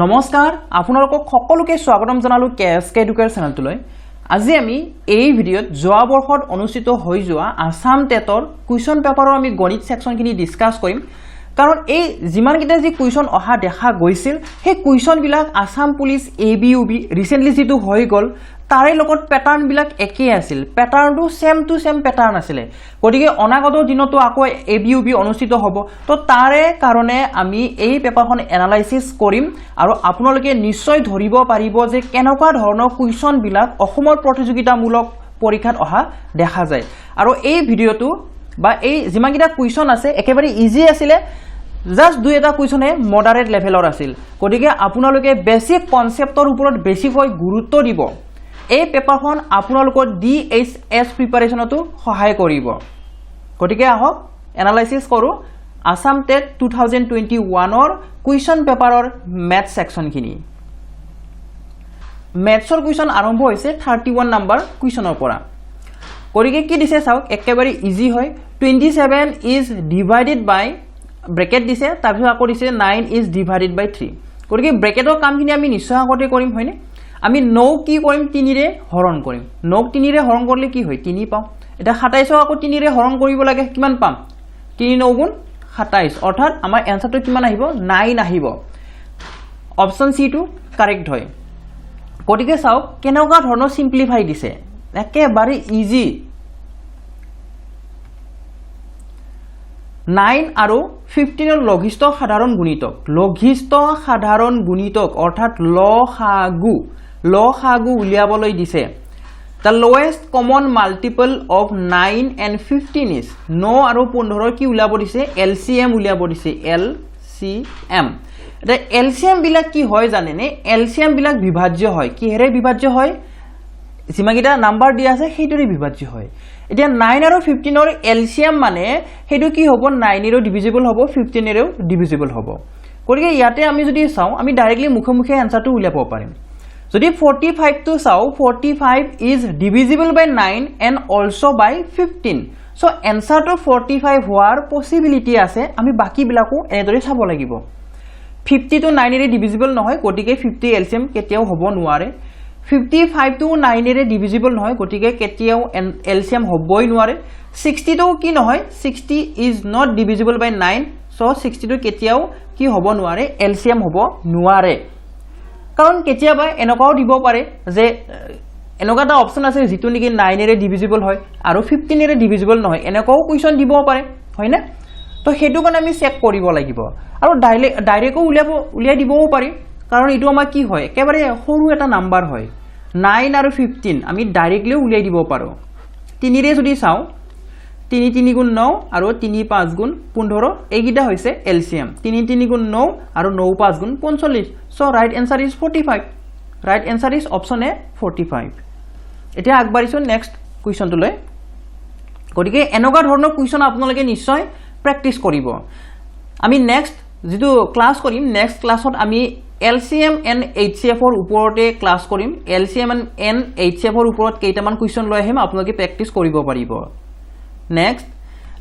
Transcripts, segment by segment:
নমস্কাৰ আপোনালোকক সকলোকে স্বাগতম জনালো কেএসকে এডুকেয়াৰ চেনেলটোলৈ আজি আমি এই ভিডিঅ'ত যোৱা বৰ্ষত অনুষ্ঠিত হৈ যোৱা আসাম টেটৰ কুৱেশ্যন পেপাৰৰ আমি গণিত সেকশনখিনি ডিসকাস কৰিম কাৰণ এই যিমান কিটা যি কুৱেশ্যন অহা দেখা গৈছিল সেই কুৱেশ্যন বিলাক আসাম পুলিশ এবিউবি ৰিসেন্টলি যেটো হৈ গল তাৰে লগত প্যাটাৰ্ন বিলাক একেই আছিল প্যাটাৰ্নটো সেম টু সেম প্যাটাৰ্ন আছিল গতিকে অনাগত দিনতো আকৌ এবিউবি অনুষ্ঠিত হ'ব তো তাৰে কাৰণে আমি এই পেপাৰখন এনালাইসিস কৰিম আৰু আপোনালোকে নিশ্চয় ধৰিব পাৰিব যে কেনেকুৱা ধৰণৰ কুৱেশ্যন বিলাক অসমৰ প্ৰতিযোগিতামূলক পৰীক্ষাত অহা দেখা যায় আৰু এই ভিডিঅটো বা এই যিমানকিটা কুৱেশ্যন আছে একেবাৰে ইজি আছিল জাস্ট দুই এটা কুৱেশ্যনে মডাৰেট লেভেলৰ আছিল গতিকে আপোনালোকে বেসিক কনসেপ্টৰ ওপৰত বেছিকৈ গুৰুত্ব দিব এই পেপাৰখন আপোনালোকৰ ডিএইচএস প্ৰিপাৰেচনটো সহায় কৰিব গতিকে আহক এনালাইসিস কৰো আসাম টেট 2021 ৰ কুৱেশ্যন পেপাৰৰ ম্যাথ সেকশনখিনি ম্যাথছৰ কুৱেশ্যন আৰম্ভ হৈছে 31 নম্বৰ কুৱেশ্যনৰ পৰা গতিকে কি দিছে চাওক একেবাৰে ইজি হয় 27 ইজ ডিভাইডেড বাই ব্ৰেকেট দিছে তাৰপিছত আকৌ দিছে 9 ইজ ডিভাইডেড বাই 3 গতিকে ব্ৰেকেটৰ কামখিনি আমি নিশ্চয় আগতে কৰিম হয়নে আমি 9 কি কৰিম 3 ৰে হৰণ কৰিম 9 3 ৰে হৰণ কৰিলে কি হয় 3 পাম এটা 27 আকৌ 3 ৰে হৰণ কৰিব লাগে কিমান পাম 3 9 গুণ 27 অৰ্থাৎ আমাৰ এনসাৰটো কিমান আহিব 9 আহিব অপচন সি টো কাৰেক্ট হয় গতিকে চাওক কেনেকুৱা ধৰণৰ সিম্পলিফাই দিছে একেবাৰে ইজি 9 আৰু 15 ৰ লঘিষ্ঠ সাধাৰণ গুণিতক অৰ্থাৎ লসাগু উলিয়াবলৈ দিছে the lowest common multiple of 9 and 15 is 9 আৰু 15 কি উলিয়াব দিছে LCM উলিয়াব দিছে LCM এটা LCM বিলাক কি হয় জানেনে LCM বিলাক বিভাজ্য হয় কিহেৰে বিভাজ্য হয় যিমানকিটা নাম্বাৰ দিয়া আছে সেইটোৰে বিভাজ্য হয় এতিয়া 9 আৰু 15 ৰ LCM মানে হেতু কি হ'ব 9 এৰো ডিভিজিবল হ'ব 15 এৰো ডিভিজিবল হ'ব গতিকে ইয়াতে আমি যদি চাও আমি ডাইৰেক্টলি মুখে আনসাৰটো উলিয়াব পাৰিম যদি 45 টো চাও 45 is divisible by 9 and also by 15 so answer to 45 হোৱাৰ পসিবিলিটি আছে আমি বাকি বিলাকো এনেদৰে চাব লাগিব 50 to 9 এৰে ডিভিজিবল নহয় গতিকে 50 LCM কেতিয়াও হ'ব নোৱাৰে 55 to 9 এৰে ডিভিজিবল নহয় গতিকে কেতিয়াও LCM হ'বই নোৱাৰে 60 to কি নহয় 60 is not divisible by 9 so 60 to কেতিয়াও কি হ'ব নোৱাৰে LCM হ'ব নোৱাৰে কাৰণ কেতিয়াবা এনেকুৱাও দিব পাৰে যে এনেকুৱা এটা অপচন আছে যেটো নেকি 9 এৰে ডিভিজিবল হয় আৰু 15 এৰে ডিভিজিবল নহয় এনেকুৱাও কোৱেশ্চন দিব পাৰে হয়নে তো হেতু কাৰণে আমি চেক কৰিব লাগিব আৰু ডাইৰেক্ট উলিয়াই দিবও পাৰি কাৰণ এটো আমাৰ কি হয় একেবাৰে সৰু এটা নাম্বাৰ হয় 9 আৰু 15 আমি ডাইৰেক্টলি উলিয়াই দিব পাৰো 3 ৰে যদি চাও 3 3 গুণ 9 আৰু 3 5 গুণ 15 এইগিটা হৈছে LCM 3 3 গুণ 9 আৰু 9 5 গুণ 45 so right answer is 45 right answer is option A 45 এতিয়া আগবাঢ়িছো নেক্সট কুৱেশ্যনটো লৈ গতিকে এনেকুৱা ধৰণৰ কুৱেশ্যন আপোনালোকে নিশ্চয় প্ৰেক্টিস কৰিব আমি নেক্সট যেটো ক্লাস কৰিম নেক্সট ক্লাছত আমি LCM and HCF ৰ ওপৰতে ক্লাস কৰিম LCM and HCF ৰ ওপৰত কেইটামান কুৱেশ্যন লৈ আহিম আপোনালোকে প্ৰেক্টিস কৰিব পাৰিব নেক্সট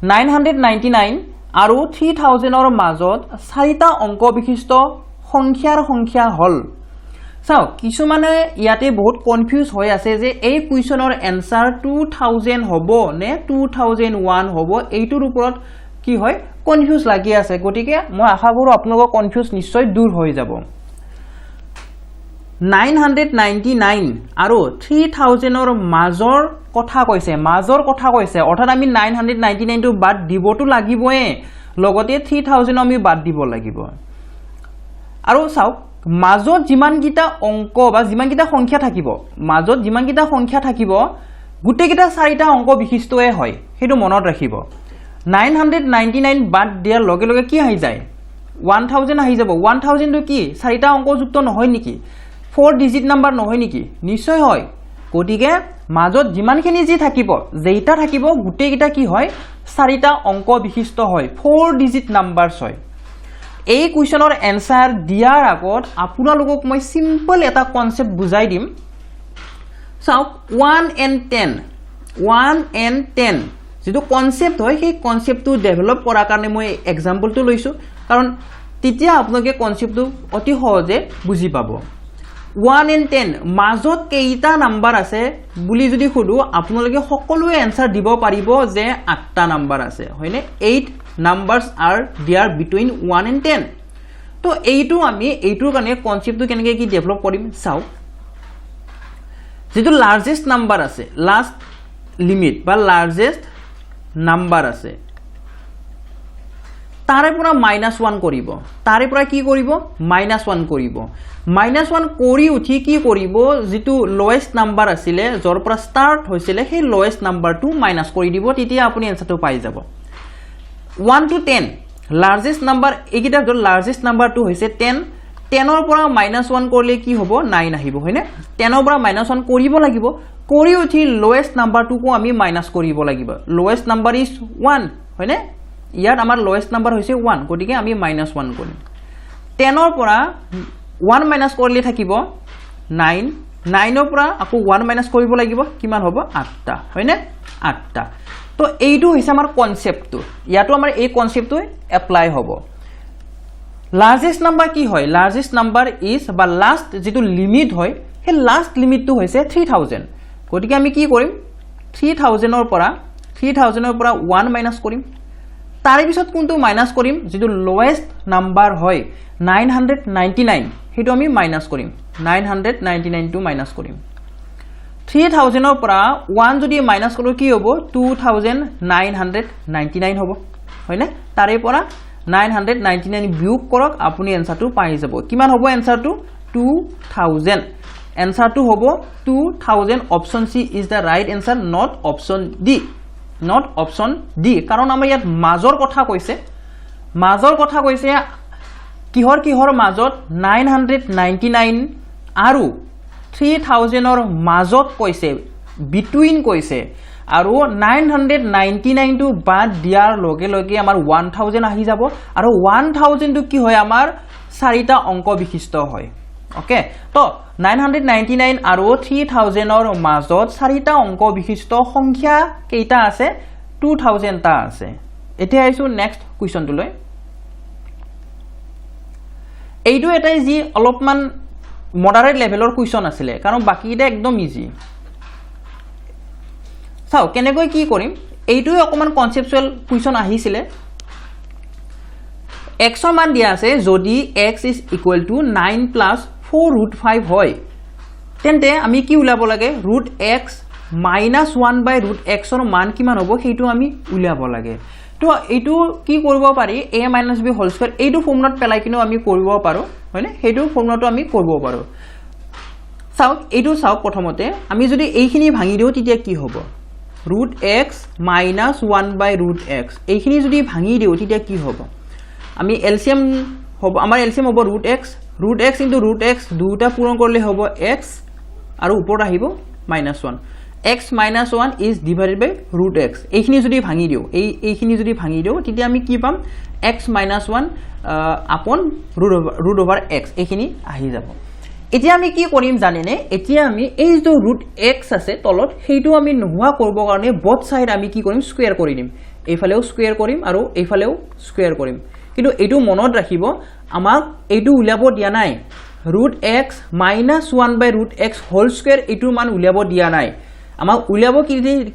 999 আৰু 3000 ৰ মাজত চাৰিটা অংক বিশিষ্ট সংখ্যা হল চাও কিছুমানে ইয়াতে বহুত কনফিউজ হৈ আছে যে এই কুৱেশ্যনৰ এনসাৰ 2000 হ'ব নে 2001 হ'ব এইটোৰ ওপৰত কি হয় কনফিউজ লাগি আছে গতিকে মই আশা কৰো আপোনালোকৰ কনফিউজ নিশ্চয় দূৰ হৈ যাব 999 আৰু 3000 ৰ মাজৰ কথা কৈছে অৰ্থাৎ আমি 999 টো বাদ দিবটো লাগিবয়ে লগতে 3000 আমি বাদ দিব লাগিব আৰু চাওক মাজত যিমানকিটা অংক বা যিমানকিটা সংখ্যা থাকিব গুটেকিটা চাৰিটা অংক বিশিষ্টয়ে হয় হেতু মনত ৰাখিব 999 বাদ দিয়াৰ লগে লগে কি আহি যায় 1000 আহি যাব 1000 টো কি চাৰিটা অংক যুক্ত নহয় নেকি 4 ডিজিট নাম্বাৰ নহয় নেকি নিশ্চয় হয় গতিকে মাজত যিমানখিনি যি থাকিব যেইটা থাকিব গুটেকিটা কি হয় চাৰিটা অংক বিশিষ্ট হয় 4 ডিজিট নাম্বাৰছ হয় এই কুৱেশ্যনৰ এনসাৰ দিয়াৰ আগত আপোনালোকক মই সিম্পল এটা কনসেপ্ট বুজাই দিম চাওক 1 and 10 যেটো কনসেপ্ট হয় সেই কনসেপ্টটো ডেভেলপ কৰাৰ কাৰণে মই এক্সাম্পলটো লৈছো কাৰণ তেতিয়া আপোনালোকে কনসেপ্টটো অতি সহজে বুজি পাব 1 and 10 মাজত কেইটা নাম্বাৰ আছে বুলি যদি খুদু আপোনালোকে সকলোৱে এনসাৰ দিব পাৰিব যে 8টা নাম্বাৰ আছে হয়নে 8 numbers are there between 1 and 10 তো এইটো আমি এইটোৰ কাৰণে কনসেপ্টটো কেনেকৈ কি ডেভেলপ কৰিম চাও যেটো লাৰ্জেষ্ট নাম্বাৰ আছে লাষ্ট লিমিট বা লাৰ্জেষ্ট নাম্বাৰ আছে তাৰে পৰা -1 কৰিব তাৰে পৰা কি কৰিব -1 কৰিব -1 কৰি উঠি কি কৰিব যেটো লোৱেষ্ট নাম্বাৰ আছিল যৰ পৰা ষ্টাৰ্ট হৈছিল সেই লোৱেষ্ট নাম্বাৰটো মাইনাস কৰি দিব তেতিয়া আপুনি এনসাৰটো পাই যাব 1 to 10 লাৰ্জেষ্ট নাম্বাৰ এইকিটা যৰ লাৰ্জেষ্ট নাম্বাৰটো হৈছে 10 10 ৰ পৰা -1 কৰিলে কি হ'ব 9 আহিব হয়নে 10 ৰ পৰা -1 কৰিব লাগিব কৰি উঠি লোৱেষ্ট নাম্বাৰটোকো আমি মাইনাস কৰিব লাগিব লোৱেষ্ট নাম্বাৰ ইজ 1 হয়নে ইয়াত আমাৰ লোৱেষ্ট নাম্বাৰ হৈছে 1 গতিকে আমি -1 কৰিম 10 ৰ পৰা 1 মাইনাস কৰিলে থাকিব 9 9 ৰ পৰা আকৌ 1 মাইনাস কৰিব লাগিব কিমান হ'ব 8টা হয়নে 8টা তো এইটো হৈছে আমাৰ কনসেপ্টটো ইয়াতো আমাৰ এই কনসেপ্টটো এপ্লাই হ'ব লাৰ্জেষ্ট নাম্বাৰ কি হয় লাৰ্জেষ্ট নাম্বাৰ ইজ বা লাষ্ট যেটো লিমিট হয় হে লাষ্ট লিমিটটো হৈছে 3000 গতিকে আমি কি কৰিম 3000 ৰ পৰা 1 মাইনাস কৰিম তাৰে পিছত কোনটো মাইনাস কৰিম যেটো লোৱেষ্ট নাম্বাৰ হয় 999 হেতু আমি মাইনাস কৰিম 999 টো মাইনাস কৰিম 3000 ৰ পৰা 1 যদি মাইনাস কৰো কি হ'ব 2999 হ'ব হয়নে তাৰে পৰা 999 বিয়োগ কৰক আপুনি এনসাৰটো পাই যাব কিমান হ'ব এনসাৰটো 2000 এনসাৰটো হ'ব 2000 option C is the right answer not option D কাৰণ আমাৰ ইয়াত মাজৰ কথা কৈছে কিহৰ মাজত 999 আৰু 3000 ৰ মাজত কৈছে বিটুইন কৈছে আৰু 999 টো বাদ দিয়াৰ লগে লগে আমাৰ 1000 আহি যাব আৰু 1000 টো কি হয় আমাৰ চাৰিটা অংক বিশিষ্ট হয় ওকে তো 999 আৰু 3000 ৰ মাজত চাৰিটা অংক বিশিষ্ট সংখ্যা কেইটা আছে 2000 টা আছে এতিয়া আইছো নেক্সট কোৱেশ্চনটো লৈ এইটো এটাই যি অলপমান মডাৰেট লেভেলৰ কোৱেশ্চন আছিল কাৰণ বাকিটা একদম ইজি চাও কেনেকৈ কি কৰিম এইটো অকমান কনসেপচুৱেল কোৱেশ্চন আহিছিল x ৰ মান দিয়া আছে যদি x is equal to 9 plus 4√5 হয় তেন্তে আমি কি উলাব লাগে √x minus 1 by √x ৰ মান কিমান হ'ব সেইটো আমি উলাব লাগে তো এইটো কি কৰিব পাৰি a minus b whole square এইটো ফৰ্মুলাত পেলাই কিনো আমি কৰিব পাৰো হয়নে সেইটো ফৰ্মুলাটো আমি কৰিব পাৰো চাওক এইটো চাওক প্ৰথমতে আমি যদি এইখিনি ভাঙি দিও তেতিয়া কি হ'ব √x minus 1 by √x এইখিনি যদি ভাঙি দিও তেতিয়া কি হ'ব আমি এলসিয়াম হ'ব আমাৰ এলসিয়াম হ'ব √x into √x দুটা পূৰণ কৰিলে হ'ব x আৰু ওপৰত আহিব -1 x minus 1 is divided by √x এইখিনি যদি ভাঙি দিও এইখিনি যদি ভাঙি দিও তেতিয়া আমি কি পাম x minus 1 upon √x এইখিনি আহি যাব এতিয়া আমি কি কৰিম জানেনে এতিয়া আমি এই যে √x আছে তলত সেইটো আমি নোহোৱা কৰিব কাৰণে both side আমি কি কৰিম স্কয়াৰ কৰি দিম এইফালেও স্কয়াৰ কৰিম আৰু এইফালেও স্কয়াৰ কৰিম কিন্তু এইটো মনত ৰাখিব আমাক এইটো উলাব দিয়া নাই √x minus 1 by √x whole square এইটো মান উলাব দিয়া নাই আমাক উলাব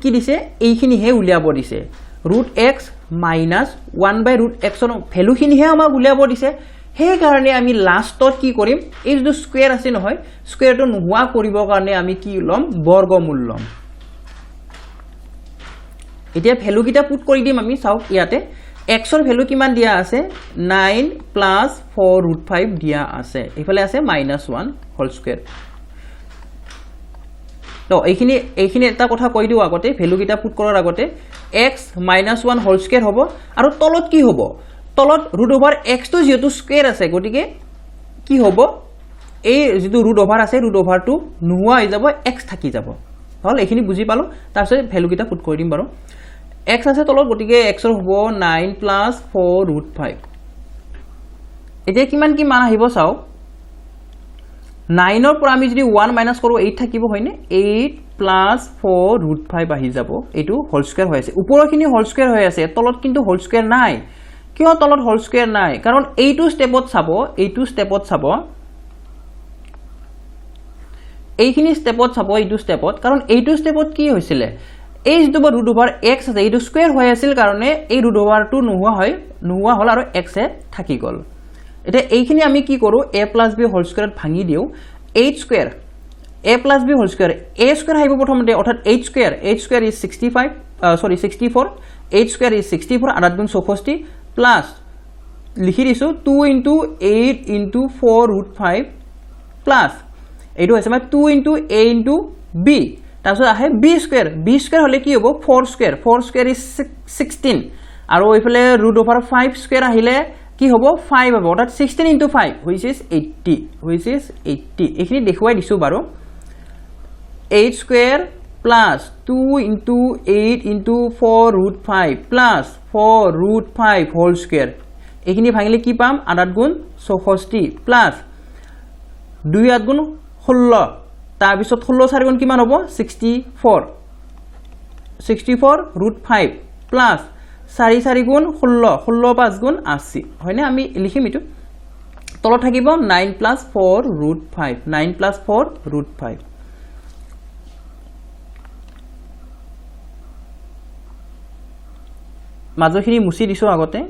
কি দিছে এইখিনি হে উলাব দিছে √x minus 1 by √x ৰ ভ্যালু খিনি হে আমাক উলাব দিছে হে কাৰণে আমি লাষ্টত কি কৰিম এই যে স্কয়াৰ আছে নহয় স্কয়াৰটো নোহোৱা কৰিব কাৰণে আমি কি লম বৰ্গমূল লম এতিয়া ভ্যালু কিটা পুট কৰি দিম আমি চাওক ইয়াতে x ৰ ভ্যালু কিমান দিয়া আছে 9 plus 4√5 দিয়া আছে এফালে আছে -1 হোল স্কয়াৰ তো এইখিনি এটা কথা কৈ দিও আগতে ভ্যালু কিটা পুট কৰাৰ আগতে x -1 হোল স্কয়াৰ হ'ব আৰু তলত কি হ'ব তলত √x টো যেটো স্কয়াৰ আছে গটিকে কি হ'ব এই যেটো √over আছে √over টো নোহোৱা হৈ যাব x থাকি যাব হল এইখিনি বুজি পালো তাৰপিছত ভ্যালু কিটা পুট কৰি দিম বাৰু x আছে তলত গটিকে x ৰ হ'ব 9 plus 4√5 এতিয়া কিমান কি মান আহিব চাও 9 ৰ পৰা আমি যদি 1 মাইনাস কৰো 8 থাকিব হয়নে 8 plus 4√5 আহি যাব এটো হোল স্কয়াৰ হৈ আছে ওপৰখিনি হোল স্কয়াৰ হৈ আছে তলত কিন্তু হোল স্কয়াৰ নাই কিয় তলত হোল স্কয়াৰ নাই কাৰণ এইটো স্টেপত চাব এইখিনি স্টেপত চাব এইটো স্টেপত কাৰণ এইটো স্টেপত কি হৈছিল এই যেটো ৰুট ওভাৰ x আছে এইটো স্কয়াৰ হৈ আছিল কাৰণে এই ৰুট ওভাৰটো নোহোৱা হল আৰু x এ থাকি গল এটা এইখিনি আমি কি কৰো a + b হোল স্কয়াৰত ভাঙি দিও h square a + b whole square a square আহিব প্ৰথমতে অৰ্থাৎ h square is 64 h square is 64 আধাত গুণ 64 প্লাস লিখি দিছো 2 * 8 * 4 √5 প্লাস এইটো হৈছে মানে 2 * a * b তাৰপিছত আহে b স্কয়াৰ হলে কি হ'ব 4 স্কয়াৰ is 16 আৰু এইফালে √5 স্কয়াৰ আহিলে কি হ'ব 5 হ'ব অৰ্থাৎ 16 * 5 which is 80 এইখিনি দেখুৱাই দিছো বাৰু h square plus 2 * 8 * 4 √5 plus 4 √5 whole square এইখিনি ভাঙিলে কি পাম আধাত গুণ 64 প্লাস 2 আঠ গুণ 16 তাৰ পিছত 16 4 গুণ কিমান হ'ব 64 √5 প্লাস 4 4 গুণ 16 16 5 গুণ 80 হয়নে আমি লিখিম ইটো তলত থাকিব 9 + 4 √5 9 + 4 √5 মাজৰখিনি মুছি দিছো আগতে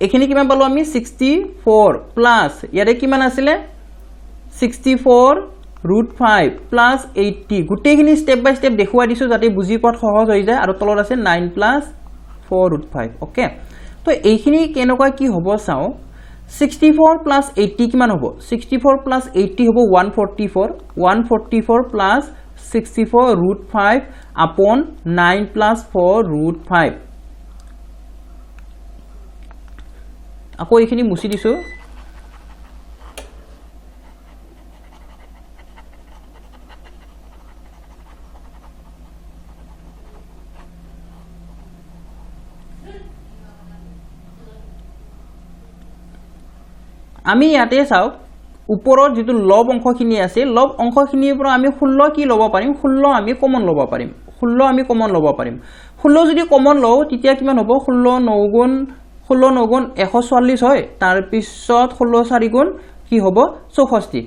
এখিনি কিমান পালো আমি 64 প্লাস ইয়াৰে কিমান আছিল 64 √5 প্লাস 80 গুটেখিনি স্টেপ বাই স্টেপ দেখুৱাই দিছো যাতে বুজি পোৱাত সহজ হৈ যায় আৰু তলত আছে 9 + 4 √5 ওকে তো এইখিনি কেনেকুৱা কি হ'ব চাও 64 plus 80 কিমান হ'ব 64 plus 80 হ'ব 144 plus 64 √5 upon 9 plus 4 √5 আকৌ এইখিনি মুছি দিছো আমি ইয়াতে চাও ওপৰৰ যেটো লব অংশখিনি আছে লব অংশখিনিৰ পৰা আমি 16 কি লব পাৰিম 16 আমি কমন লব পাৰিম 16 যদি কমন লও তেতিয়া কিমান হ'ব 16 9 গুণ 144 হয় তাৰ পিছত 16 4 গুণ কি হ'ব 64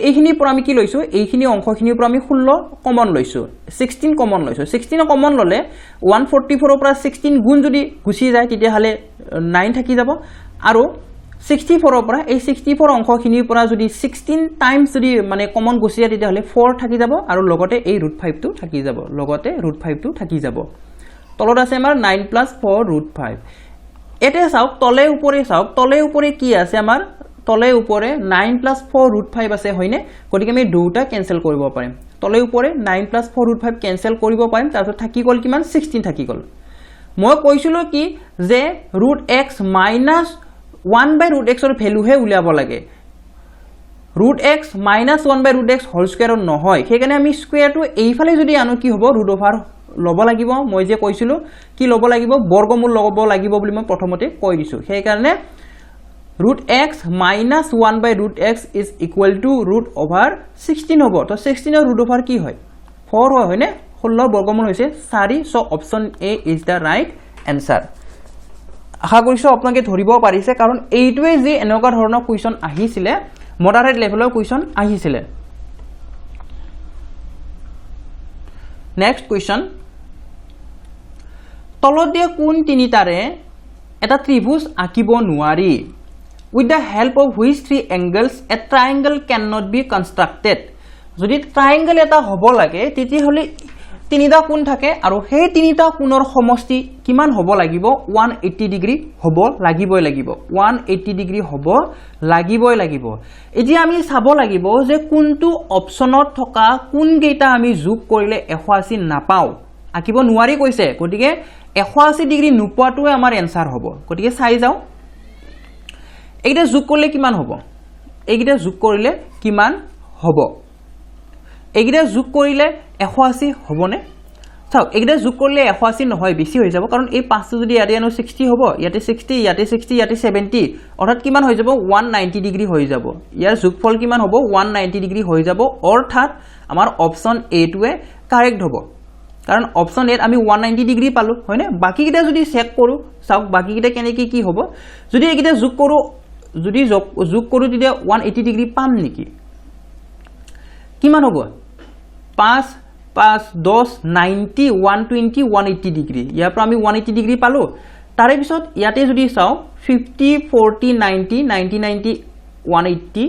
এইখিনিৰ পৰা আমি কি লৈছো এইখিনি অংশখিনিৰ পৰা আমি 16 কমন লৈছো 16 কমন লৈছো 16 কমন ললে 144 পৰা 16 গুণ যদি গুছি যায় তেতিয়া হলে 9 থাকি যাব আৰু 64 পৰা এই 64 অংশখিনিৰ পৰা যদি 16 টাইমছ যদি মানে কমন গুছি যায় তেতিয়া হলে 4 থাকি যাব আৰু লগতে এই √5 টো থাকি যাব তলত আছে আমাৰ 9 + 4 √5 এতে চাওক তলে উপৰে কি আছে আমাৰ তলে উপৰে 9 + 4 √5 আছে হয়নে গতিকে আমি দুটা কেনসেল কৰিব পাৰিম তলে উপৰে 9 + 4 √5 কেনসেল কৰিব পাৰিম তাৰপিছত থাকি গল কিমান 16 থাকি গল মই কৈছিলো কি যে √x - 1/√x ৰ ভ্যালু হে উলিয়াব লাগে √x - 1/√x হোল স্কয়াৰ নহয় সেইকাৰণে আমি স্কয়াৰটো এইফালে যদি আনো কি হ'ব √ওভাৰ লব লাগিব মই যে কৈছিলো কি লব লাগিব বৰ্গমূল লব লাগিব বুলি মই প্ৰথমতে কৈ দিছো সেই কাৰণে √x - 1/√x is equal to √16 হ'ব তো 16 ৰ √ওভাৰ কি হয় 4 হয় হয়নে 16 বৰ্গমূল হৈছে 4 so option A is the right answer আশা কৰিছো আপোনালোকে ধৰিব পাৰিছে কাৰণ এইটোৱে যে এনেকুৱা ধৰণৰ কোৱেশ্চন আহিছিলে মডাৰেট লেভেলৰ কোৱেশ্চন আহিছিলে নেক্সট কোৱেশ্চন তলত দিয়া কোন তিনিটাৰে এটা ত্ৰিভুজ আঁকিব নোৱাৰি with the help of which three angles a triangle cannot be constructed যদি ট্ৰায়াঙ্গল এটা হ'ব লাগে তেতিয়াহলে তিনিটা কোণ থাকে আৰু সেই তিনিটা কোণৰ সমষ্টি কিমান হ'ব লাগিব 180 ডিগ্ৰী হ'ব লাগিব এতিয়া আমি চাব লাগিব যে কোনটো অপচনত থকা কোন কেইটা আমি যোগ কৰিলে 180 নাপাও আঁকিব নোৱাৰি কৈছে গতিকে 180 ডিগ্ৰী নোপোৱাটোৱে আমাৰ এনসাৰ হ'ব গতিকে চাই যাও এইটা যোগ কৰিলে কিমান হ'ব এইটা যোগ কৰিলে কিমান হ'ব এইটা যোগ কৰিলে 180 হ'বনে চাওক এইকেইটা যোগ কৰিলে 180 নহয় বেছি হৈ যাব কাৰণ এই 5টো যদি ইয়াতে আনো 60 হ'ব ইয়াতে 60 ইয়াতে 60 ইয়াতে 70 অৰ্থাৎ কিমান হৈ যাব 190 ডিগ্ৰী হৈ যাব ইয়াৰ যোগফল কিমান হ'ব 190 ডিগ্ৰী হৈ যাব অৰ্থাৎ আমাৰ অপচন এ টোৱে কাৰেক্ট হ'ব কাৰণ অপচন এত আমি 190 ডিগ্ৰী পালো হয়নে বাকি কিটা যদি চেক কৰো চাওক বাকি কিটা কেনেকৈ কি হ'ব যদি এইকিটা যোগ কৰো যদি যোগ কৰো তেতিয়া 180 ডিগ্ৰী পাম নেকি কিমান হ'ব 5 5 10 90 120 180 ডিগ্ৰী ইয়াৰ পৰা আমি 180 ডিগ্ৰী পালো তাৰে পিছত ইয়াতে যদি চাও 50 40 90 90 90 180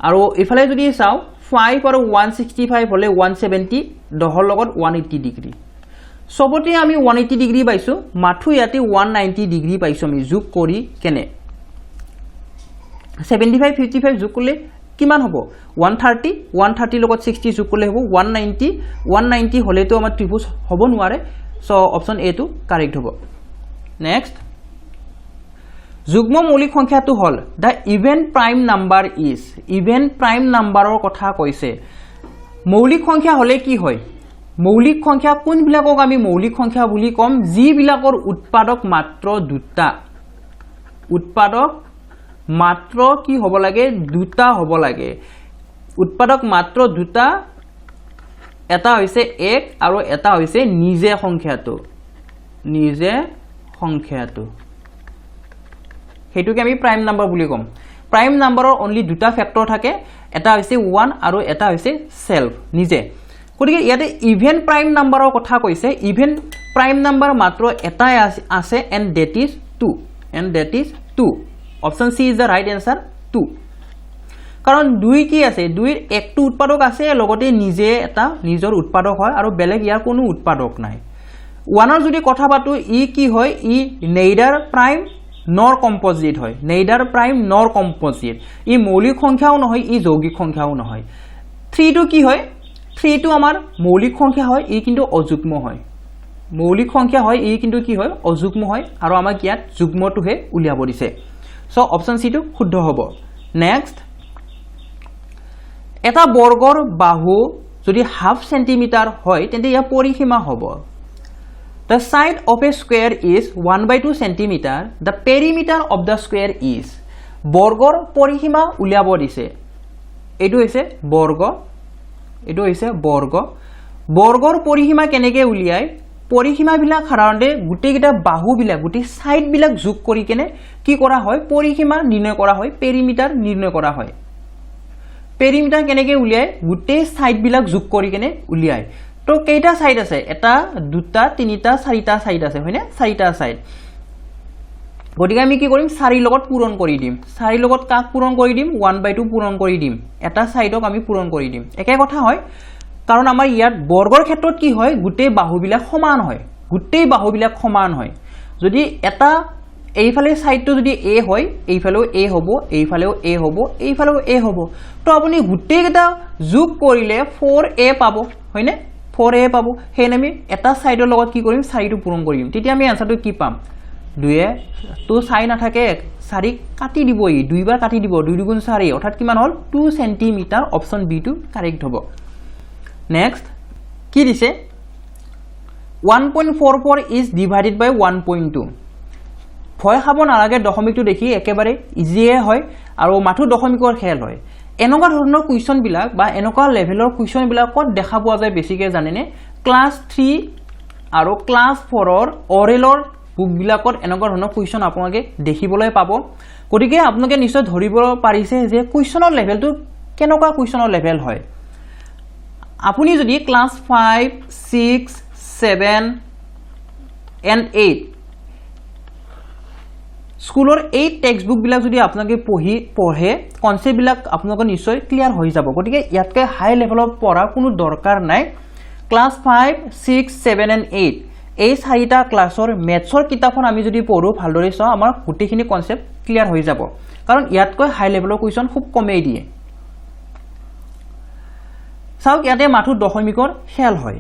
আৰু ইফালে যদি চাও 5 আৰু 165 হলে 170 দহৰ লগত 180 ডিগ্ৰী সবতে আমি 180 ডিগ্ৰী পাইছো মাথু ইয়াতে 190 ডিগ্ৰী পাইছো আমি যোগ কৰি কেনে 75 55 যোগ কৰিলে কিমান হ'ব 130 130 লগত 60 যোগ কৰিলে হ'ব 190 190 হলেতো আমাৰ ত্ৰিভুজ হ'ব নোৱাৰে সো অপচন এ টো কাৰেক্ট হ'ব নেক্সট যুগ্ম মৌলিক সংখ্যাটো হল the even prime number is even prime নাম্বাৰৰ কথা কৈছে মৌলিক সংখ্যা হলে কি হয় মৌলিক সংখ্যা কোনবিলাকক আমি মৌলিক সংখ্যা বুলি কম যিবিলাকৰ উৎপাদক মাত্ৰ দুটা উৎপাদক মাত্ৰ কি হ'ব লাগে দুটা হ'ব লাগে উৎপাদক মাত্ৰ দুটা এটা হৈছে 1 আৰু এটা হৈছে নিজে সংখ্যাটো হেতুকে আমি প্ৰাইম নাম্বাৰ বুলি কম প্ৰাইম নাম্বাৰৰ অনলি দুটা ফ্যাক্টৰ থাকে এটা হৈছে 1 আৰু এটা হৈছে সেলফ নিজে গতিকে ইয়াতে ইভেন প্ৰাইম নাম্বাৰৰ কথা কৈছে ইভেন প্ৰাইম নাম্বাৰ মাত্ৰ এটাই আছে and that is 2 option C is the right answer 2 কাৰণ 2 কি আছে 2 এৰ একটো উৎপাদক আছে লগতে নিজে এটা নিজৰ উৎপাদক হয় আৰু বেলেগ ইয়াৰ কোনো উৎপাদক নাই 1 ৰ যদি কথা পাতো ই কি হয় ই নেইদাৰ প্ৰাইম নৰ কম্পোজিট হয় নেইদাৰ প্ৰাইম নর কম্পোজিট ই মৌলিক সংখ্যাও নহয় ই যৌগিক সংখ্যাও নহয় 3 টো কি হয় 3 টো আমাৰ মৌলিক সংখ্যা হয় ই কিন্তু অযুগ্ম হয় মৌলিক সংখ্যা হয় ই কিন্তু কি হয় অযুগ্ম হয় আৰু আমাক ইয়াত যুগ্মটোহে উলিয়াব দিছে সো অপশন সি টো শুদ্ধ হ'ব নেক্সট এটা বৰ্গৰ বাহু যদি হাফ সেন্টিমিটাৰ হয় তেন্তে ইয়াৰ পৰিসীমা হ'ব The side of a square is 1/2 cm. The perimeter of the square is বৰ্গৰ পৰিসীমা উলিয়াব দিছে এটো হৈছে বৰ্গৰ পৰিসীমা কেনেকৈ উলিয়াই পৰিসীমা বিলাক সাধাৰণতে গুটেকিটা বাহু বিলাক গুটি সাইড বিলাক যোগ কৰি কেনে কি কৰা হয় পৰিসীমা নিৰ্ণয় কৰা হয় পেৰিমিটাৰ নিৰ্ণয় কৰা হয় পেৰিমিটাৰ কেনেকৈ উলিয়াই গুটে সাইড বিলাক যোগ কৰি কেনে উলিয়াই তো কেইটা সাইড আছে এটা দুটা তিনিটা চাৰিটা সাইড আছে হয়নে চাৰিটা সাইড গতিকে আমি কি কৰিম 4 লগত পূৰণ কৰি দিম 4 লগত কাক পূৰণ কৰি দিম 1/2 পূৰণ কৰি দিম এটা সাইডক আমি পূৰণ কৰি দিম একে কথা হয় কাৰণ আমাৰ ইয়াত বৰ্গৰ ক্ষেত্ৰত কি হয় গুটে বাহুবিলাক সমান হয় যদি এটা এইফালে সাইডটো যদি a হয় এইফালেও a হ'ব এইফালেও a হ'ব এইফালেও a হ'ব তো আপুনি গুটে কেটা যোগ কৰিলে 4a পাব হয়নে 4a পাবো হেন আমি এটা সাইডৰ লগত কি কৰিম 4 টো পূৰণ কৰিম তেতিয়া আমি আনসাৰটো কি পাম 2 এ তো চাই না থাকে 4 কাটি দিব ই দুইবাৰ কাটি দিব 2 2 4 অৰ্থাৎ কিমান হল 2 cm অপচন বি টো কাৰেক্ট হ'ব নেক্সট কি দিছে 1.44 is divided by 1.2 ভয় খাব নালাগে দশমিকটো দেখি একেবাৰে ইজিয়ে হয় আৰু মাথু দশমিকৰ খেল হয় এনেকুৱা ধৰণৰ কুৱেশ্যন বিলাক বা এনেকুৱা লেভেলৰ কুৱেশ্যন বিলাকত দেখা পোৱা যায় বেছিকৈ জানেনে ক্লাস 3 আৰু ক্লাস 4 ৰ অৰেলৰ বুক বিলাকত এনেকুৱা ধৰণৰ কুৱেশ্যন আপোনালোকে দেখিবলৈ পাব গতিকে আপোনালোকে নিশ্চয় ধৰিব পাৰিছে যে কুৱেশ্যনৰ লেভেলটো কেনেকুৱা কুৱেশ্যনৰ লেভেল হয় আপুনি যদি ক্লাস 5 6 7 and 8 স্কুলৰ এই টেক্সট বুক বিলাক যদি আপোনালোকে পঢ়ে কনসেপ্ট বিলাক আপোনালোকৰ নিশ্চয় ক্লিয়াৰ হৈ যাব গতিকে ইয়াতকৈ হাই লেভেলৰ পঢ়া কোনো দৰকাৰ নাই ক্লাস 5 6 7 and 8 এই চাৰিটা ক্লাছৰ মেথছৰ কিতাপখন আমি যদি পঢ়ো ভালদৰে চাও আমাৰ গুটেখিনি কনসেপ্ট ক্লিয়াৰ হৈ যাব কাৰণ ইয়াতকৈ হাই লেভেলৰ কুৱেশ্যন খুব কমেই দিয়ে চাওক ইয়াতে মাথু দশমিকৰ খেল হয়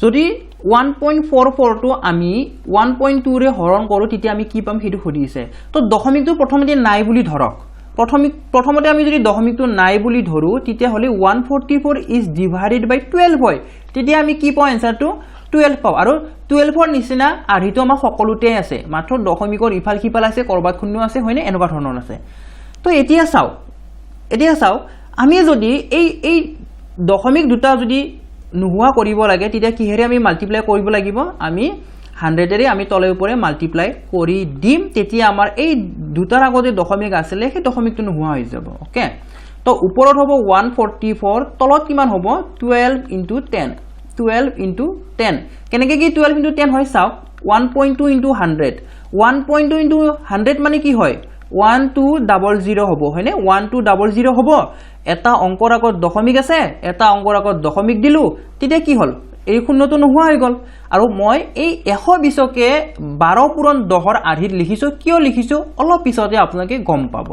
যদি 1.44 টো আমি 1.2 ৰে হৰণ কৰো তেতিয়া আমি কি পাম হেতু খুদিছে তো দশমিকটো প্ৰথমতে নাই বুলি ধৰক প্ৰথমতে আমি যদি দশমিকটো নাই বুলি ধৰো তেতিয়া হলে 144 is divided by 12 হয় তেতিয়া আমি কি পাওঁ এনসাৰটো 12 পাওঁ আৰু 12 ৰ নিচিনা আধিটো আমাৰ সকলোতে আছে মাত্ৰ দশমিকৰ ইফাল সিফাল আছে কৰবাত শূন্য আছে হয়নে এনেকুৱা ধৰণৰ আছে তো এতিয়া চাও আমি যদি এই দশমিক দুটা যদি নোহোৱা কৰিব লাগে তেতিয়া কিহেৰে আমি মাল্টিপ্লাই কৰিব লাগিব আমি 100 ৰে আমি তলে উপৰে মাল্টিপ্লাই কৰি দিম তেতিয়া আমাৰ এই দুটাৰ আগতে দশমিক আছিল সেই দশমিকটো নোহোৱা হৈ যাব ওকে তো ওপৰত হ'ব 144 তলত কিমান হ'ব 12 into 10 কেনেকৈ কি 12 into 10 হয় চাওক 1.2 into 100 1.2 into 100 মানে কি হয় 1200 হ'ব হয়নে 1200 হ'ব এটা অংকৰ আগত দশমিক আছে এটা অংকৰ আগত দশমিক দিলু তেতিয়া কি হল এই শূন্যটো নোহোৱা হৈ গল আৰু মই এই 120কে 12 পূৰণ 10ৰ আধিত লিখিছো কিয় লিখিছো অলপ পিছতে আপোনালোকে গম পাব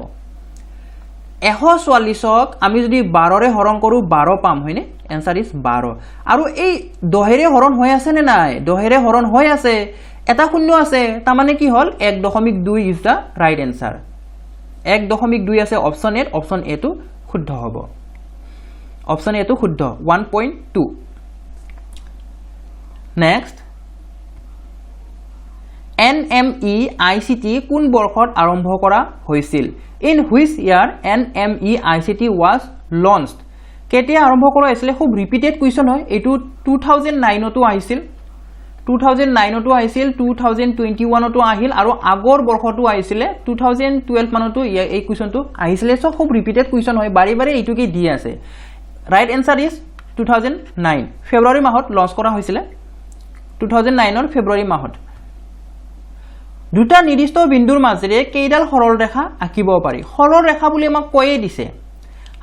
144ক আমি যদি 12 ৰে হৰণ কৰো 12 পাম হয়নে এনসাৰ ইজ 12 আৰু এই 10 ৰে হৰণ হৈ আছে নে নাই 10 ৰে হৰণ হৈ আছে এটা শূন্য আছে তাৰ মানে কি হল 1.2 ইজ দা ৰাইট এনসাৰ 1.2 আছে অপচন এ অপচন এ টো শুদ্ধ হ'ব অপচন এ টো শুদ্ধ 1.2 নেক্সট NME ICT কোন বৰ্ষত আৰম্ভ কৰা হৈছিল in which year NME ICT was launched কেতিয়া আৰম্ভ কৰা হৈছিল খুব ৰিপিটেড কোৱেশ্চন হয় এটো 2009 তো আহিছিল 2009 তো আহিছিল 2021 তো আহিল আৰু আগৰ বৰ্ষটো আহিছিল 2012 মানতো এই কোৱেশ্চনটো আহিছিল সো খুব ৰিপিটেড কোৱেশ্চন হয় বাৰে বাৰে এটোকে দি আছে ৰাইট এনসাৰ ইজ 2009 ফেব্ৰুৱাৰী মাহত লঞ্চ কৰা হৈছিল 2009 ৰ ফেব্ৰুৱাৰী মাহত দুটা নিৰ্দিষ্ট বিন্দুৰ মাজেৰে কেইডাল সৰল ৰেখা আঁকিব পাৰি সৰল ৰেখা বুলি আমাক কৈয়ে দিছে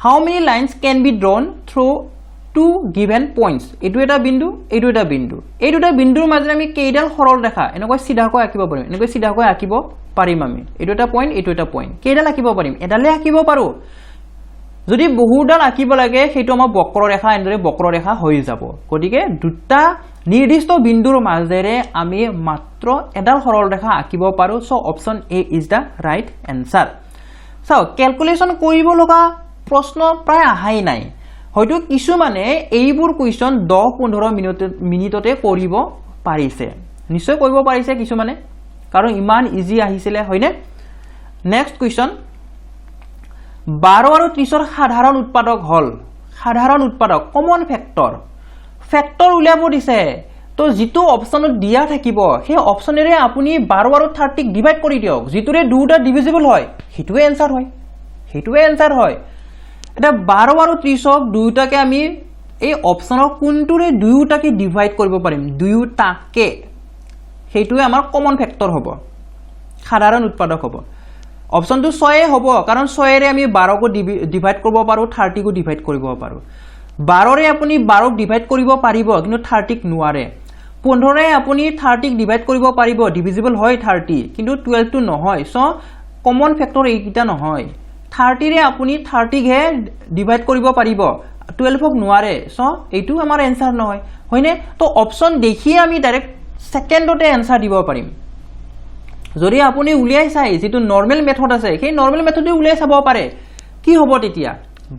how many lines can be drawn through two given points এটো এটা বিন্দু এই দুটা বিন্দুৰ মাজেৰে আমি কেইডাল সৰল ৰেখা এনেকৈ সিধাকৈ আঁকিব পাৰিম এনেকৈ সিধাকৈ আঁকিব পাৰিম আমি এটো এটা পইণ্ট কেইডাল আঁকিব পাৰিম এডালে আঁকিব পাৰো যদি বহুডাল আঁকিব লাগে সেইটো আমাৰ বক্ৰৰেখা এনেদৰে বক্ৰৰেখা হৈ যাব গতিকে দুটা নিৰ্দিষ্ট বিন্দুৰ মাজেৰে আমি মাত্ৰ এডাল সৰল ৰেখা আঁকিব পাৰো so option A is the right answer চাও ক্যালকুলেশন কৰিব লগা প্ৰশ্ন প্ৰায় আহাই নাই হয়তো কিছু মানে এইবোৰ কোৱেশ্চন 10-15 মিনিটতে কৰিব পাৰিছে নিশ্চয় কৰিব পাৰিছে কিছু মানে কাৰণ ইমান ইজি আহিছিল হয়নে নেক্সট কোৱেশ্চন 12 আৰু 30 ৰ সাধাৰণ উৎপাদক হল সাধাৰণ উৎপাদক কমন ফেক্টৰ উলিয়াব দিছে তো যেটো অপচনত দিয়া থাকিব সেই অপচনেৰে আপুনি 12 আৰু 30 ক ডিভাইড কৰি দিয়ক যেটোৰে দুটা ডিভিজিবল হয় হেতুৱে এনসাৰ হয় এটা 12 আৰু 30 ক দুটাকে আমি এই অপচনৰ কোনটোৰে দুটাকে ডিভাইড কৰিব পাৰিম দুটাকে হেতুৱে আমাৰ কমন ফেক্টৰ হ'ব সাধাৰণ উৎপাদক হ'ব অপচনটো 6 হ'ব কাৰণ 6 ৰে আমি 12 কো ডিভাইড কৰিব পাৰো 30 কো ডিভাইড কৰিব পাৰো 12 ৰে আপুনি 12 ক ডিভাইড কৰিব পাৰিব কিন্তু 30 ক নোৱাৰে 15 ৰে আপুনি 30 ক ডিভাইড কৰিব পাৰিব ডিভিজিবল হয় 30 কিন্তু 12 টো নহয় সো কমন ফেক্টৰ এইকিটা নহয় 30 ৰে আপুনি 30 হে ডিভাইড কৰিব পাৰিব 12 ক নোৱাৰে সো এইটো আমাৰ এনসাৰ নহয় হয়নে তো অপচন দেখি আমি ডাইৰেক্ট সেকেন্ডতে এনসাৰ দিব পাৰিম যদি আপুনি উলিয়াই চাই যেটো নৰমাল মেথড আছে সেই নৰমাল মেথডে উলিয়াই চাব পাৰে কি হ'ব তেতিয়া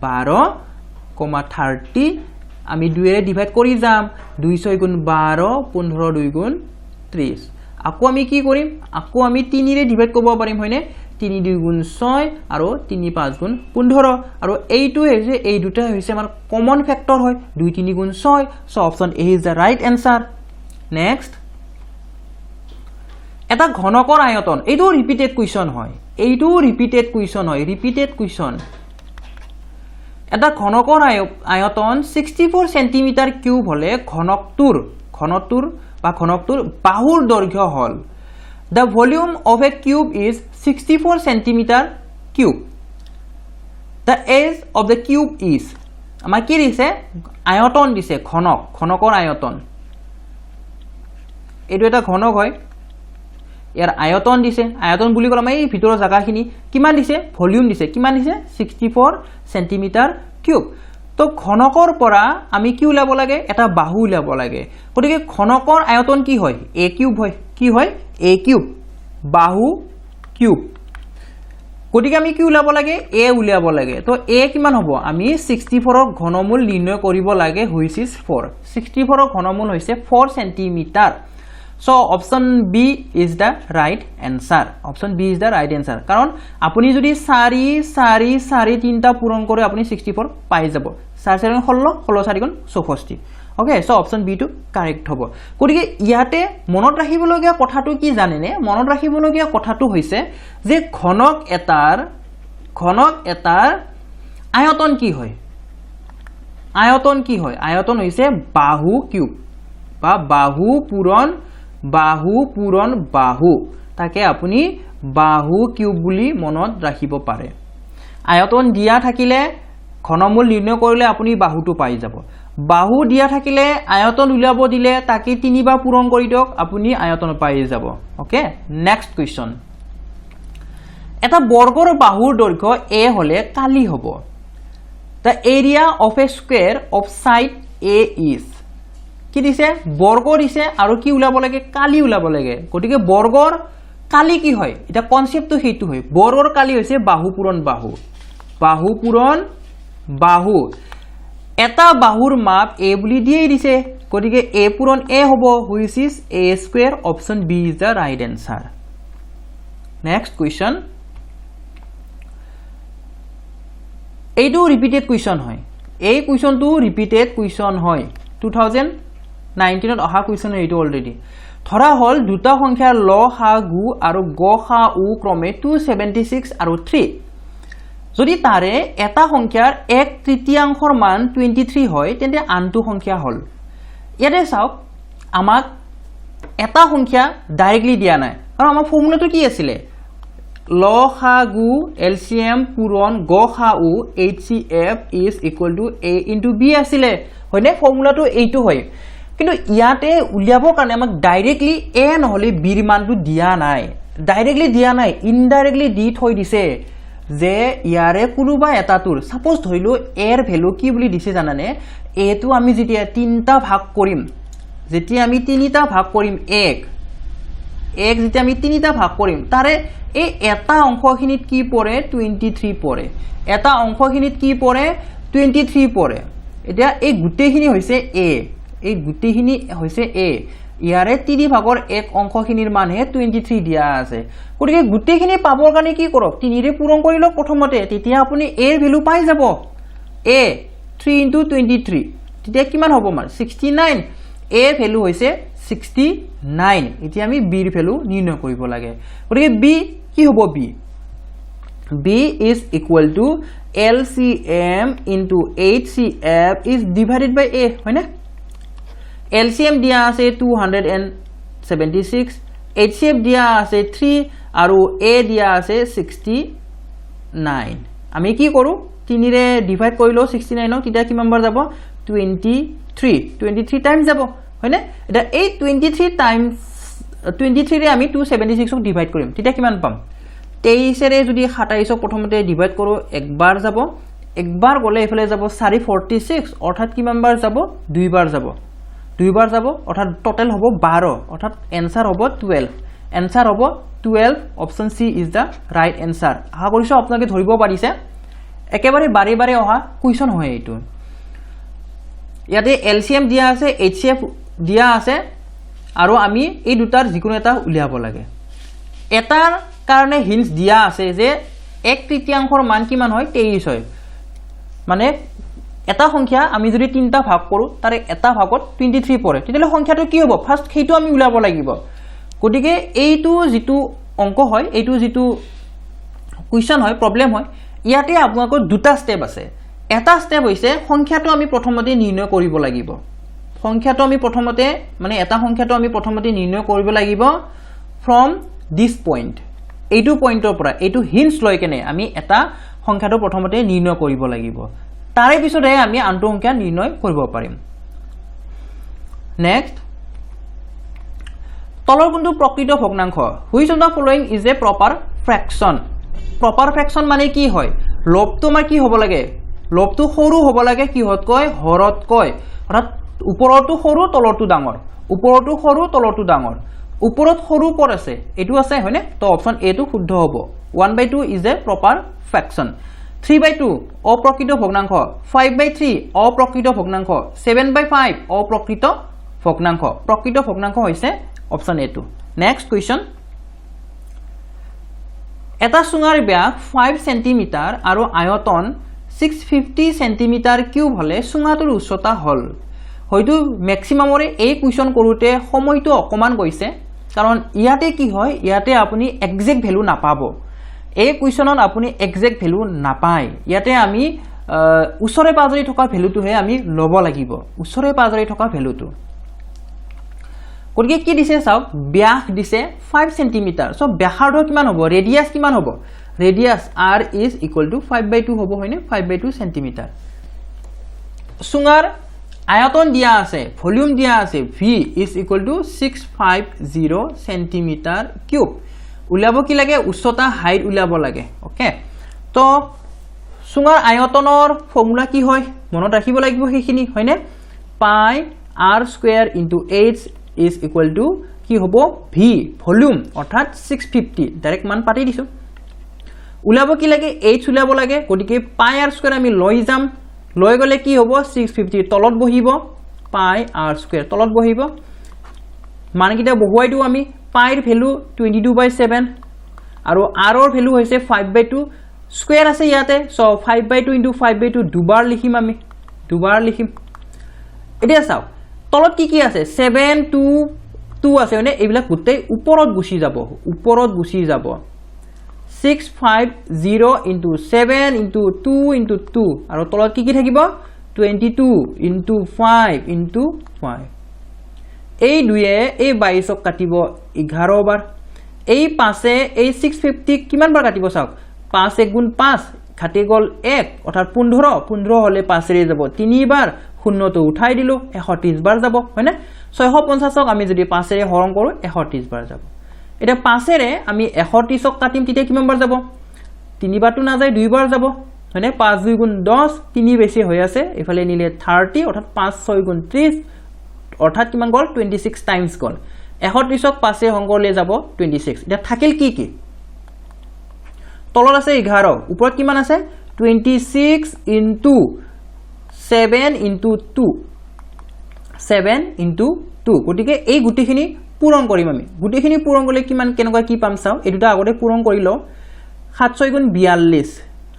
12,30 আমি 2 ৰে ডিভাইড কৰি যাম 2 6 গুণ 12 15 2 গুণ 30 আকৌ আমি কি কৰিম আকৌ আমি 3 ৰে ডিভাইড কৰিব পাৰিম হয়নে 3 2 গুণ 6 আৰু 3 5 গুণ 15 আৰু এইটো হৈছে এই দুটা হৈছে আমাৰ কমন ফেক্টৰ হয় 2 3 গুণ 6 so option A is the right answer next এটা ঘনকৰ আয়তন এইটো ৰিপিটেড কোৱেশ্চন হয় এটা ঘনকৰ আয়তন 64 সেন্টিমিটাৰ কিউব হলে ঘনকটোৰ বাহুৰ দৈৰ্ঘ্য হল the volume of a cube is 64 centimeter cube the age of the cube is আমাৰ কি দিছে আয়তন দিছে ঘনকৰ আয়তন এইটো এটা ঘনক হয় ইয়াৰ আয়তন দিছে আয়তন বুলি কলে মই এই ভিতৰৰ জায়গাখিনি কিমান দিছে ভলিউম দিছে কিমান দিছে 64 সেন্টিমিটাৰ কিউব তো ঘনকৰ পৰা আমি কি উলাব লাগে এটা বাহু উলাব লাগে গতিকে ঘনকৰ আয়তন কি হয় a কিউব হয় কি হয় a কিউব বাহু কিউব গতিকে আমি কি উলাব লাগে a উলিয়াব লাগে তো a কিমান হ'ব আমি 64 ৰ ঘনমূল নিৰ্ণয় কৰিব লাগে which is 4 64 ৰ ঘনমূল হৈছে 4 centimetre so option b is the right answer option b is the right answer কাৰণ আপুনি যদি 4 4 4 তিনটা পূৰণ কৰে আপুনি 64 পাই যাব 4 4 16 16 4 64 okay so option b to correct হ'ব গতিকে ইয়াতে মনত ৰাখিবলগীয়া কথাটো কি জানেনে মনত ৰাখিবলগীয়া কথাটো হৈছে যে ঘনক এটাৰ আয়তন কি হয় আয়তন হৈছে বাহু কিউব বা বাহু পূৰণ বাহু তাকে আপুনি বাহু কিউব বুলি মনত ৰাখিব পাৰে আয়তন দিয়া থাকিলে ঘনমূল নিৰ্ণয় কৰিলে আপুনি বাহুটো পাই যাব বাহু দিয়া থাকিলে আয়তন উলিয়াব দিলে তাকে তিনিবাৰ পূৰণ কৰি দিয়ক আপুনি আয়তন পাই যাব ওকে নেক্সট কোৱেশ্চন এটা বৰ্গৰ বাহুৰ দৈৰ্ঘ্য a হলে কালি হ'ব the area of a square of side a is কি দিছে বৰ্গ দিছে আৰু কি উলাব লাগে কালি উলাব লাগে গতিকে বৰ্গৰ কালি কি হয় এটা কনসেপ্টটো হেতু হয় বৰ্গৰ কালি হৈছে বাহু পূৰণ বাহু এটা বাহুৰ মাপ a বুলি দিয়ে দিছে গতিকে a পূৰণ a হ'ব which is a square option b is the right answer next question এইটো ৰিপিটেড কোৱেশ্চন হয় এই কোৱেশ্চনটো ৰিপিটেড কোৱেশ্চন হয় 2019 ত অহা কোৱেশ্চন এইটো অলৰেডি ধৰা হল দুটা সংখ্যাৰ লসাগু আৰু গসাউ ক্ৰমে 276 আৰু 3 যদি তাৰে এটা সংখ্যাৰ 1/3 মান 23 হয় তেন্তে আনটো সংখ্যা হল ইয়াতে চাওক আমাক এটা সংখ্যা ডাইৰেক্টলি দিয়া নাই কাৰণ আমাৰ ফৰ্মুলাটো কি আছিল লসাগু এলসিএম পূৰণ গসাউ HCF is equal to a into b আছিল হয়নে ফৰ্মুলাটো এইটো হয় কিন্তু ইয়াতে উলিয়াবৰ কাৰণে আমাক ডাইৰেক্টলি a নহলে b ৰ মানটো দিয়া নাই ইনডাইৰেক্টলি দি থৈ দিছে যে ইয়াৰে কোনোবা এটাটোৰ সাপোজ ধৰিলো a ৰ ভ্যালু কি বুলি দিছে জানানে a টো আমি যেতিয়া তিনটা ভাগ কৰিম 1 যেতিয়া আমি তিনিটা ভাগ কৰিম তাৰে এই এটা অংশখিনিত কি পৰে 23 পৰে এটা অংশখিনিত কি পৰে 23 পৰে এতিয়া এই গুটেখিনি হৈছে a ইয়াৰে 3 ভাগৰ এক অংশখিনিৰ মানহে 23 দিয়া আছে গতিকে গুটেখিনি পাবৰ কাৰণে কি কৰক 3 ৰে পূৰণ কৰি লওক প্ৰথমতে তেতিয়া আপুনি a ৰ ভ্যালু পাই যাব a 3 into 23 তেতিয়া কিমান হ'ব আমাৰ 69 a ৰ ভ্যালু হৈছে 69 এতিয়া আমি b ৰ ভ্যালু নিৰ্ণয় কৰিব লাগে গতিকে b কি হ'ব b is equal to LCM into HCF is divided by a হয় না LCM দিয়া আছে 276 HCF দিয়া আছে 3 আৰু a দিয়া আছে 69 আমি কি কৰো 3 ৰে ডিভাইড কৰিলো 69 তেতিয়া কিমান বাৰ যাব 23 টাইমছ যাব হয় না এটা এই 23 টাইমছ 23 ৰে আমি 276 ক ডিভাইড কৰিম তেতিয়া কিমান পাম 23 ৰে যদি 27 ক প্ৰথমতে ডিভাইড কৰো একবাৰ যাব একবাৰ গলে এফালে যাব 446 অৰ্থাৎ কিমান বাৰ যাব দুইবাৰ যাব অৰ্থাৎ টোটাল হ'ব 12 অৰ্থাৎ आंसर হ'ব 12 option C is the right answer আশা কৰিছো আপোনালোকে ধৰিব পাৰিছে একেবাৰে বাৰে বাৰে অহা কোৱেশ্চন হয় এইটো ইয়াতে এলসিএম দিয়া আছে এইচসিএফ দিয়া আছে আৰু আমি এই দুটাৰ যিকোনো এটা উলিয়াব লাগে এটাৰ কাৰণে হিন্টস দিয়া আছে যে 1/3 মান কিমান হয় 23 হয় মানে এটা সংখ্যা আমি যদি তিনটা ভাগ কৰো তাৰে এটা ভাগত 23 পৰে তেতিয়ালে সংখ্যাটো কি হ'ব ফাৰ্স্ট সেইটো আমি উলাব লাগিব গতিকে এইটো যেটো অংক হয় এইটো যেটো কোৱেশ্চন হয় প্ৰবলেম হয় ইয়াতে আপোনাকৰ দুটা স্টেপ আছে এটা স্টেপ হৈছে সংখ্যাটো আমি প্ৰথমতে নিৰ্ণয় কৰিব লাগিব সংখ্যাটো আমি প্ৰথমতে মানে এটা সংখ্যাটো আমি প্ৰথমতে নিৰ্ণয় কৰিব লাগিব from this point এইটো পইণ্টৰ পৰা এইটো হিন্টস লৈ কেনে আমি এটা সংখ্যাটো প্ৰথমতে নিৰ্ণয় কৰিব লাগিব তাৰে পিছতে আমি আনটো সংখ্যা নিৰ্ণয় কৰিব পাৰিম নেক্সট তলৰ কোনটো প্ৰকৃত ভগ্নাংশ which of the following is a proper fraction মানে কি হয় লবটো আমাৰ কি হ'ব লাগে লবটো সৰু হ'ব লাগে কিহতকৈ হৰতকৈ অৰ্থাৎ ওপৰটো সৰু তলৰটো ডাঙৰ ওপৰটো সৰু তলৰটো ডাঙৰ ওপৰত সৰু পৰ আছে এটো আছে হয়নে তো অপচন এ টো শুদ্ধ হ'ব 1/2 is a proper fraction. 3/2 অপ্রকৃত ভগ্নাংশ, 5/3 অপ্রকৃত ভগ্নাংশ, 7/5 অপ্রকৃত ভগ্নাংশ। প্রকৃত ভগ্নাংশ হৈছে অপশন A2। নেক্সট কুৱেশ্যন, এটা চুঙাৰ ব্যাস 5 সেন্টিমিটাৰ আৰু আয়তন 650 সেন্টিমিটাৰ কিউব হলে চুঙাটোৰ উচ্চতা হল। হয়তো ম্যাক্সিমামৰে এই কুৱেশ্যন কৰোতে সময়টো অকমান গৈছে, কাৰণ ইয়াতে কি হয়, ইয়াতে আপুনি এক্সাক্ট ভ্যালু নাপাব। এই কুৱেশ্যনত আপুনি এক্সাক্ট ভ্যালু নাপায়। ইয়াতে আমি উচ্চৰে পাজৰে থকা ভ্যালুটোহে আমি লব লাগিব, উচ্চৰে পাজৰে থকা ভ্যালুটো। গতিকে কি দিছে চাওক, ব্যাস দিছে 5 সেন্টিমিটাৰ। সো ব্যাসাৰ্ধ কিমান হ'ব, ৰেডিয়াস কিমান হ'ব, ৰেডিয়াস r is equal to 5/2 হ'ব, হয়নে, 5/2 সেন্টিমিটাৰ। চুঙাৰ আয়তন দিয়া আছে, ভলিউম দিয়া আছে, v is equal to 650 centimetre cube. উলিয়াব কি লাগে, উচ্চতা হাইট উলিয়াব লাগে। ওকে, তো চুঙাৰ আয়তনৰ ফৰ্মুলা কি হয় মনত ৰাখিব লাগিব সেইখিনি, হয়নে, পাই r square into h is equal to কি হ'ব, v ভলিউম অৰ্থাৎ 650, ডাইৰেক্ট মান পাতি দিছো। উলিয়াব কি লাগে, h উলিয়াব লাগে। গতিকে পাই r স্কয়াৰ আমি লৈ যাম, লৈ গলে কি হ'ব, 650 তলত বহিব, পাই r স্কয়াৰ তলত বহিব, মানকিটা বহুৱাই দিও আমি। পাইৰ ভ্যালু 22/7 আৰু r ৰ ভ্যালু হৈছে 5/2, স্কয়াৰ আছে ইয়াতে, সো 5/2 ইনটু 5/2 দুবাৰ লিখিম আমি, দুবাৰ লিখিম। এতিয়া চাওক তলত কি কি আছে, 7 2 2 আছে, মানে এইবিলাক গোটেই ওপৰত গুছি যাব, ওপৰত গুছি যাব। 650 ইনটু 7 ইনটু 2 ইনটু 2 আৰু তলত কি কি থাকিব, 22 ইনটু 5 ইনটু 5। এই দুয়ে এই 22ক কাটিব 11 বাৰ, এই 5এ এই 650 কিমান বাৰ কাটিব চাওক, 5 1 গুণ 5 কাটি গল 1, অৰ্থাৎ 15, 15 হলে 5 ৰে যাব 3 বাৰ, শূন্যটো উঠাই দিলো 130 বাৰ যাব, হয়নে। 650ক আমি যদি 5 ৰে হৰণ কৰো 130 বাৰ যাব। এটা 5 ৰে আমি 130ক কাটিম, তেতিয়া কিমান বাৰ যাব, 3 বাৰটো না যায় 2 বাৰ যাব, হয়নে। 5 2 গুণ 10, 3 বেছি হৈ আছে, এফালে নিলে 30, অৰ্থাৎ 5 6 গুণ 30, অৰ্থাৎ কিমান গল, 26 টাইমছ গল। 130ক 5 ৰে হৰণ কৰিলে যাব 26। এটা থাকিল কি কি, তলত আছে 11, ওপৰত কিমান আছে, 26 ইনটু 7 ইনটু 2, 7 ইনটু 2। গতিকে এই গুটিখিনি পূৰণ কৰিম আমি। গুটিখিনি পূৰণ কৰিলে কিমান কেনেকুৱা কি পাম চাও, এই দুটা আগতে পূৰণ কৰি লও। 7 6 গুণ 42,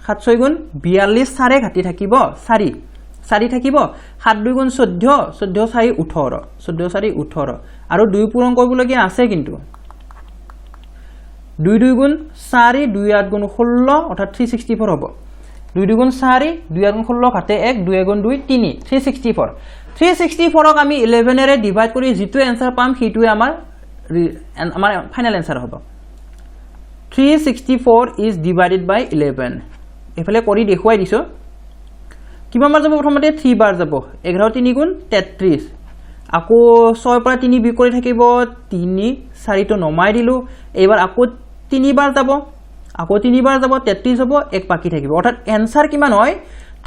7 6 গুণ 42, 4 ঘাটি থাকিব 4, 4 থাকিব, 7 2 গুণ 14, 14 4 18, 14 4 18 আৰু 2 পূৰণ কৰিবলগীয়া আছে, কিন্তু 2 2 গুণ 4, 2 8 গুণ 16, অৰ্থাৎ 364 হ'ব। 2 2 গুণ 4, 2 8 গুণ 16 ঘাটে 1, 2 1 গুণ 2 3, 364। 364ক আমি 11 ৰে ডিভাইড কৰি যেটো এনসাৰ পাম সেইটোৱে আমাৰ ফাইনাল এনসাৰ হ'ব। 364 is divided by 11, এফালে কৰি দেখুৱাই দিছো। কিমান বাৰ যাব, প্ৰথমতে 3 বাৰ যাব, 11 3 গুণ 33, আকৌ 6 পৰা 3 বিয়োগ কৰি থাকিব 3, 4 টো নমাই দিলো, এইবাৰ আকৌ 3 বাৰ যাব, আকৌ 3 বাৰ যাব, 33 হ'ব, 1 বাকি থাকিব, অৰ্থাৎ এনসাৰ কিমান হয়,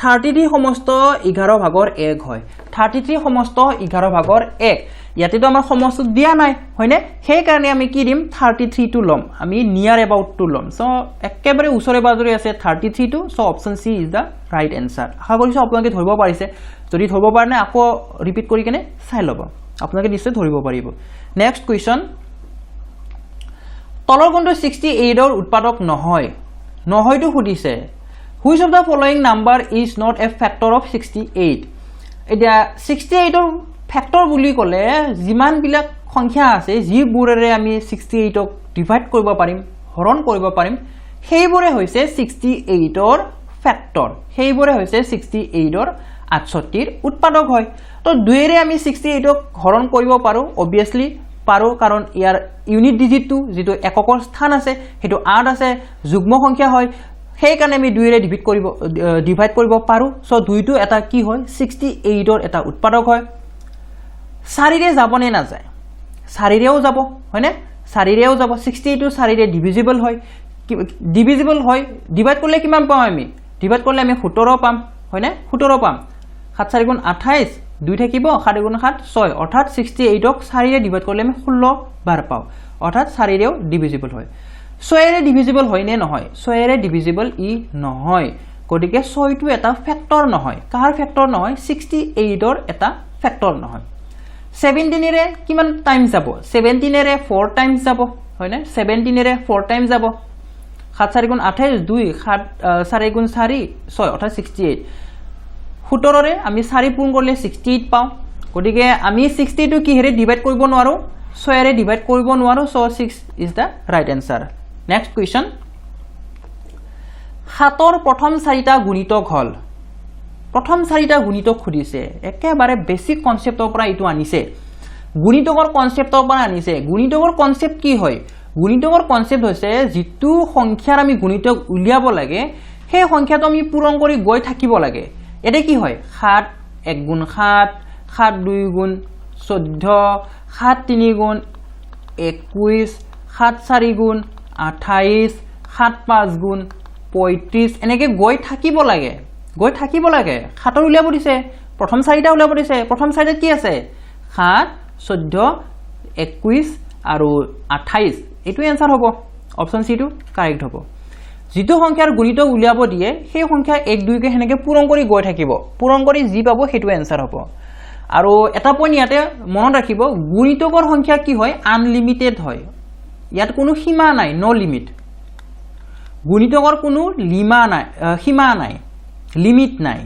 33 সমস্ত 11 ভাগৰ 1 হয়। 33 সমস্ত 11 ভাগৰ 1, ইয়াতেতো আমাৰ সমস্ত দিয়া নাই, হয়নে, সেই কাৰণে আমি কি দিম, 33 টো লম, আমি নিয়াৰ এবাউট টো লম। সো একেবাৰে ওচৰে পাজৰে আছে 33 টো, so option C is the right answer. আশা কৰিছো আপোনালোকে ধৰিব পাৰিছে, যদি ধৰিব পৰা নাই আকৌ ৰিপিট কৰি কেনে চাই ল'ব, আপোনালোকে নিশ্চয় ধৰিব পাৰিব। নেক্সট কুৱেশ্যন, তলৰ কোনটো 68 ৰ উৎপাদক নহয়, নহয়টো সুধিছে। Which of the following number is not a factor of 68? এতিয়া 68 ৰ ফ্যাক্টৰ বুলি ক'লে যিমান বিলাক সংখ্যা আছে যিবোৰেৰে আমি 68ক ডিভাইড কৰিব পাৰিম, হৰণ কৰিব পাৰিম, সেইবোৰে হৈছে 68 ৰ ফ্যাক্টৰ, সেইবোৰে হৈছে 68 ৰ 68 ৰ উৎপাদক হয়। তো 2 ৰে আমি 68ক হৰণ কৰিব পাৰো, অবিয়াসলি পাৰো, কাৰণ ইয়াৰ ইউনিট ডিজিটটো যেটো এককৰ স্থান আছে হেতু 8 আছে, যুগ্ম সংখ্যা হয়, সেই কাৰণে আমি 2 ৰে ডিভাইড কৰিব পাৰো। সো 2 টো এটা কি হয়, 68 ৰ এটা উৎপাদক হয়। 4 ৰে যাবনে না যায়, 4 ৰেও যাব, হয়নে, 4 ৰেও যাব, 68 টো 4 ৰে ডিভিজিবল হয়, ডিভিজিবল হয়, ডিভাইড কৰিলে কিমান পাম আমি, ডিভাইড কৰিলে আমি 17 পাম, হয়নে, 17 পাম। 7 4 গুণ 28, 2 থাকিব, 7 গুণ 7 6, অৰ্থাৎ 68ক 4 ৰে ডিভাইড কৰিলে আমি 16 বাৰ পাও, অৰ্থাৎ 4 ৰেও ডিভিজিবল হয়। 6 এৰে ডিভিজিবল হয় নে নহয় 6 এৰে ডিভিজিবল ই নহয় গতিকে 6 টো এটা ফ্যাক্টৰ নহয় কাৰ ফ্যাক্টৰ নহয় 68 ৰ এটা ফ্যাক্টৰ নহয় 17 এৰে কিমান টাইম যাব 17 এৰে 4 টাইমছ যাব হয় না 17 এৰে 4 টাইমছ যাব 7 4 গুণ 28 2 7 4 গুণ 4 6 অৰ্থাৎ 68 17 ৰে আমি 4 পূৰণ কৰিলে 68 পাওঁ গতিকে আমি 60 টো কি হেৰে ডিভাইড কৰিব নোৱাৰো 6 এৰে ডিভাইড কৰিব নোৱাৰো so 6 is the right answer next question 7 ৰ প্ৰথম 4টা গুণিতক হল প্ৰথম 4টা গুণিতক খুদিছে একেবাৰে বেসিক কনসেপ্টৰ পৰা ইটো আনিছে গুণিতকৰ কনসেপ্টৰ পৰা আনিছে গুণিতকৰ কনসেপ্ট কি হয় গুণিতকৰ কনসেপ্ট হৈছে যেটো সংখ্যাৰ আমি গুণিতক উলিয়াব লাগে সেই সংখ্যাটো আমি পূৰণ কৰি গৈ থাকিব লাগে এটা কি হয় 7 1 গুণ 7 7 2 গুণ 14 7 3 গুণ 21 7 4 গুণ 28 7 5 গুণ 35 এনেকে গৈ থাকিব লাগে 7 উলিয়াব দিছে প্ৰথম 4টা উলিয়াব দিছে প্ৰথম 4টাত কি আছে 7 14 21 আৰু 28 এটো आंसर হ'ব অপচন সি টো কাৰেক্ট হ'ব যেটো সংখ্যাৰ গুণিতক উলিয়াব দিয়ে সেই সংখ্যা 1 2 কে হেনেকে পূৰণ কৰি গৈ থাকিব পূৰণ কৰি জি পাব হেটো आंसर হ'ব আৰু এটা পইণ্ট ইয়াতে মনত ৰাখিব গুণিতকৰ সংখ্যা কি হয় আনলিমিটেড হয় ইয়াত কোনো সীমা নাই নো লিমিট গুণিতকৰ কোনো সীমা নাই লিমিট নাই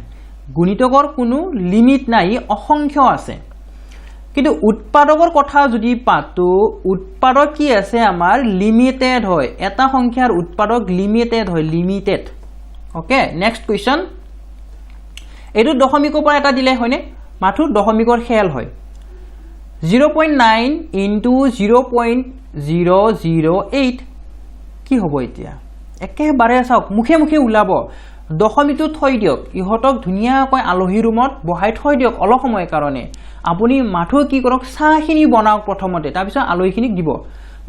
গুণিতকৰ কোনো লিমিট নাই অসংখ্য আছে কিন্তু উৎপাদকৰ কথা যদি পাতো উৎপাদক কি আছে আমাৰ লিমিটেড হয় এটা সংখ্যাৰ উৎপাদক লিমিটেড হয় লিমিটেড ওকে নেক্সট কোৱেশ্চন এটো দশমিকৰ পৰা এটা দিলে হয়নে মাথু দশমিকৰ খেল হয় 0.9 into 0.008 কি হ'ব এতিয়া একেবাৰে চাওক মুখে মুখে উলাব দশমিটো থৈ দিয়ক ইহতক ধুনিয়াকৈ আলহী ৰুমত বহাই থৈ দিয়ক অলপ সময়ৰ কাৰণে আপুনি মাথু কি কৰক চাহখিনি বনাওক প্ৰথমতে তাৰ পিছত আলহীখিনিক দিব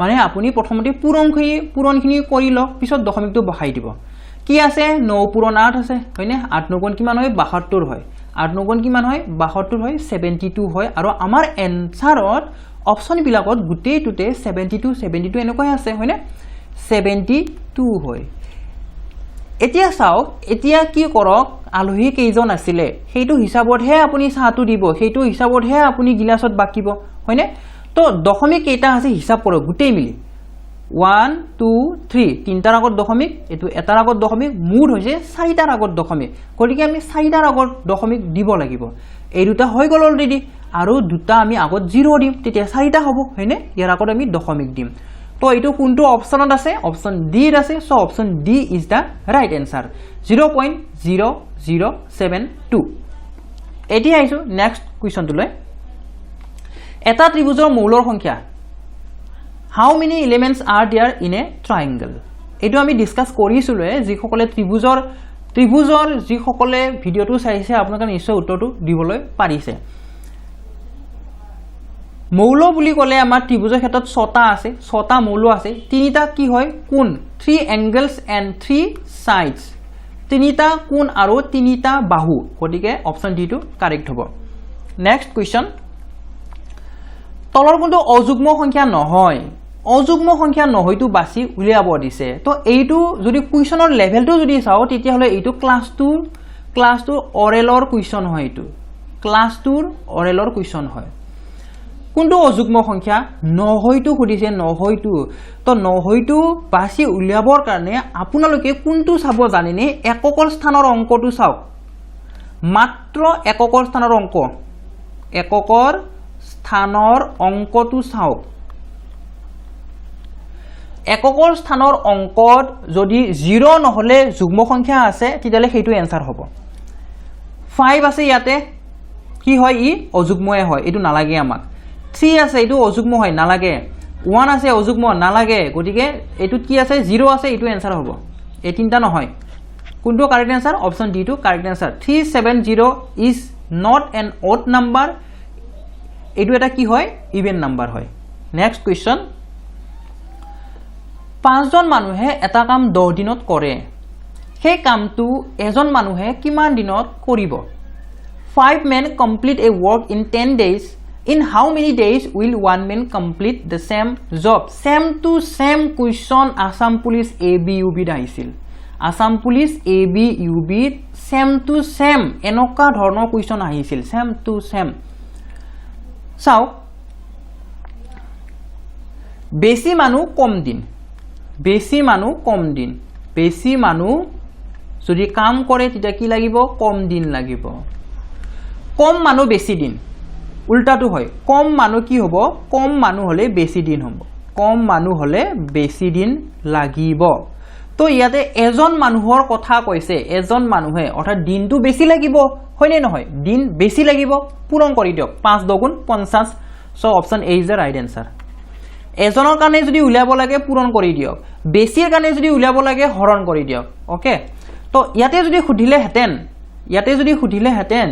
মানে আপুনি প্ৰথমতে পুৰণখিনি কৰি লওক পিছত দশমিকটো বহাই দিব কি আছে 9 পুৰণ 8 আছে হয়নে 8 9 গুণ কিমান হয় 72 হয় 8 9 গুণ কিমান হয় 72 হয় 72 হয় আৰু আমাৰ এনসাৰত অপচন বিলাকত গুটেইটোতে 72 এনেকৈ আছে হয়নে 72 হয় এতিয়া চাওক এতিয়া কি কৰক আলহী কেইজন আছিলে হেইটো হিসাবতহে আপুনি চাহটো দিব হেইটো হিসাবতহে আপুনি গিলাসত বাকিব হয়নে তো দশমিক কেইটা আছে হিসাব কৰক গুটেই মিলি 1 2 3 তিনটাৰ আগত দশমিক এটো এটাৰ আগত দশমিক মুড হৈছে চাৰিটাৰ আগত দশমিক গতিকে আমি চাৰিটাৰ আগত দশমিক দিব লাগিব এই দুটা হৈ গল অলৰেডি আৰু দুটা আমি আগত 0 দিম তেতিয়া চাৰিটা হ'ব হয়নে ইয়াৰ আগত আমি দশমিক দিম তো এটো কোনটো অপচনত আছে অপচন ডি ত আছে so option D is the right answer 0.0072 এতিয়া আইছো নেক্সট কোৱেশ্চন তুলৈ এটা ত্ৰিভুজৰ মৌলৰ সংখ্যা how many elements are there in a triangle এটো আমি ডিসকাস কৰিছিলো যি সকলে ত্ৰিভুজৰ যি সকলে ভিডিওটো চাইছে আপোনালোকে নিশ্চয় উত্তৰটো দিবলৈ পাৰিছে মৌল বুলি কলে আমাৰ ত্ৰিভুজৰ ক্ষেত্ৰত 6টা আছে 6টা মৌল আছে তিনিটা কি হয় কোণ 3 angles and 3 sides তিনিটা কোণ আৰু তিনিটা বাহু গতিকে অপচন ডি টো কাৰেক্ট হ'ব নেক্সট কোৱেশ্চন তলৰ কোনটো অযুগ্ম সংখ্যা নহয় অযুগ্ম সংখ্যা নহয়টো বাছি উলিয়াব দিছে তো এইটো যদি কুৱেশ্চনৰ লেভেলটো যদি চাও তেতিয়া হলে এইটো ক্লাস 2 অৰেলৰ কুৱেশ্চন হয় এইটো ক্লাস 2 অৰেলৰ কুৱেশ্চন হয় কোনটো অযুগ্ম সংখ্যা নহয়টো খুদিছে নহয়টো তো নহয়টো বাছি উলিয়াবৰ কাৰণে আপোনালোকে কোনটো চাব জানেনে এককৰ স্থানৰ অংকটো চাওক মাত্ৰ এককৰ স্থানৰ অংকটো চাওক এককৰ স্থানৰ অংকত যদি 0 নহলে যুগ্ম সংখ্যা আছে তেতিয়ালে হেইটো आंसर হ'ব 5 আছে ইয়াতে কি হয় ই অযুগ্ময়ে হয় এটো নালাগে আমাক 3 আছে এটো অযুগ্ম হয় নালাগে 1 আছে অযুগ্ম নালাগে গটিকে এটুত কি আছে 0 আছে এটো आंसर হ'ব এই তিনটা নহয় কোনটো কারেক্ট आंसर অপচন ডি টু correct answer 370 is not an odd number এটো এটা কি হয় ইভেন নাম্বার হয় নেক্সট কোৱেশ্চন 5 জন মানুহে এটা কাম 10 দিনত কৰে সেই কামটো এজন মানুহে কিমান দিনত কৰিব 5 men complete a work in 10 days In how many days will one man complete the same job? Same to same question Assam Police ABUB আহিছিল Assam Police ABUB same to same এনেকা ধৰণৰ question আহিছিল same to same চাওক বেছি মানুহ কম দিন বেছি মানুহ কম দিন বেছি মানুহ যদি কাম কৰে তেতিয়া কি লাগিব কম দিন লাগিব কম মানুহ বেছি দিন উল্টাটো হয় কম মানুহ কি হ'ব কম মানুহ হলে বেছি দিন হ'ব কম মানুহ হলে বেছি দিন লাগিব তো ইয়াতে এজন মানুহৰ কথা কৈছে এজন মানুহে অৰ্থাৎ দিনটো বেছি লাগিব হয়নে নহয় দিন বেছি লাগিব পূৰণ কৰি দিয়ক 5 দুগুণ 50 so option A is the right answer এজনৰ কাৰণে যদি উলিয়াব লাগে পূৰণ কৰি দিয়ক বেছিৰ কাৰণে যদি উলিয়াব লাগে হৰণ কৰি দিয়ক ওকে তো ইয়াতে যদি সুধিলে হেতেন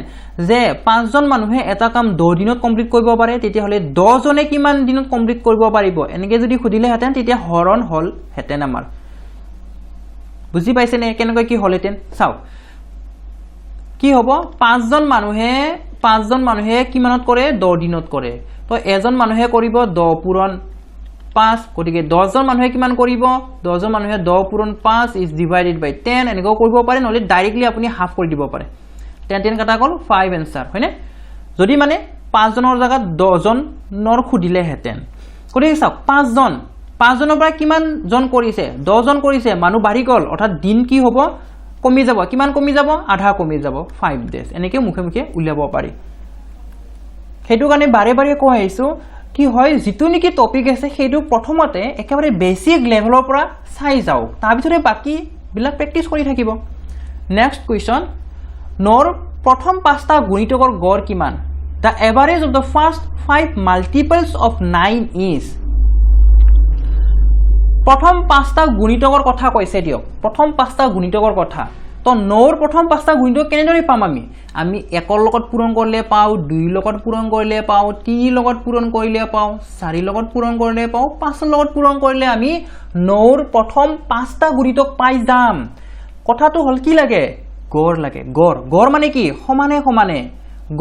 যে 5 জন মানুহে এটা কাম 2 দিনত কমপ্লিট কৰিব পাৰে তেতিয়া হলে 10 জনে কিমান দিনত কমপ্লিট কৰিব পাৰিব এনেকৈ যদি সুধিলে হেতেন তেতিয়া হৰণ হল হেতেন আমাৰ বুজি পাইছে নে কেনেকৈ কি হল হেতেন চাও কি হ'ব 5 জন মানুহে কিমানত কৰে 10 দিনত কৰে তো এজন মানুহে কৰিব 10 পূৰণ 5 গতিকে 10 জন মানুহে কিমান কৰিব 10 জন মানুহে 10 পূৰণ 5 is divided by 10 এনেকৈ কৰিব পাৰে নহলে ডাইৰেক্টলি আপুনি হাফ কৰি দিব পাৰে 10 কাটা গল 5 আনসাৰ হয়নে যদি মানে 5 জনৰ জায়গাত 10 জনৰ খুদিলে হেতেন গতিকে চাওক 5 জনৰ পৰা কিমান জন কৰিছে 10 জন কৰিছে মানুহ বাঢ়ি গল অৰ্থাৎ দিন কি হ'ব কমি যাব কিমান কমি যাব আধা কমি যাব 5 days এনেকৈ মুখে মুখে উলিয়াব পাৰি হেতু কাৰণে বাৰে বাৰে কৈ আহিছো কি হয় যিটো নেকি টপিক আছে হেতু প্ৰথমতে একেবাৰে বেসিক লেভেলৰ পৰা চাই যাও তাৰ ভিতৰে বাকি বিলাক প্ৰেক্টিস কৰি থাকিব নেক্সট কোৱেশ্চন নৰ প্ৰথম 5টা গুণিতকৰ গড় কিমান the average of the first 5 multiples of 9 is প্রথম 5টা গুণিতকৰ কথা কৈছে দিয়ক প্ৰথম 5টা গুণিতকৰ কথা তো নৰ প্ৰথম 5টা গুণিতক কেনেদৰে পাম আমি 1 ৰ লগত পূৰণ কৰিলে পাও 2 ৰ লগত পূৰণ কৰিলে পাও 3 ৰ লগত পূৰণ কৰিলে পাও 4 ৰ লগত পূৰণ কৰিলে পাও 5 ৰ লগত পূৰণ কৰিলে আমি নর প্রথম 5টা গুণিতক পাই যাম কথাটো হল কি লাগে গড় লাগে গড় মানে কি সমানে সমানে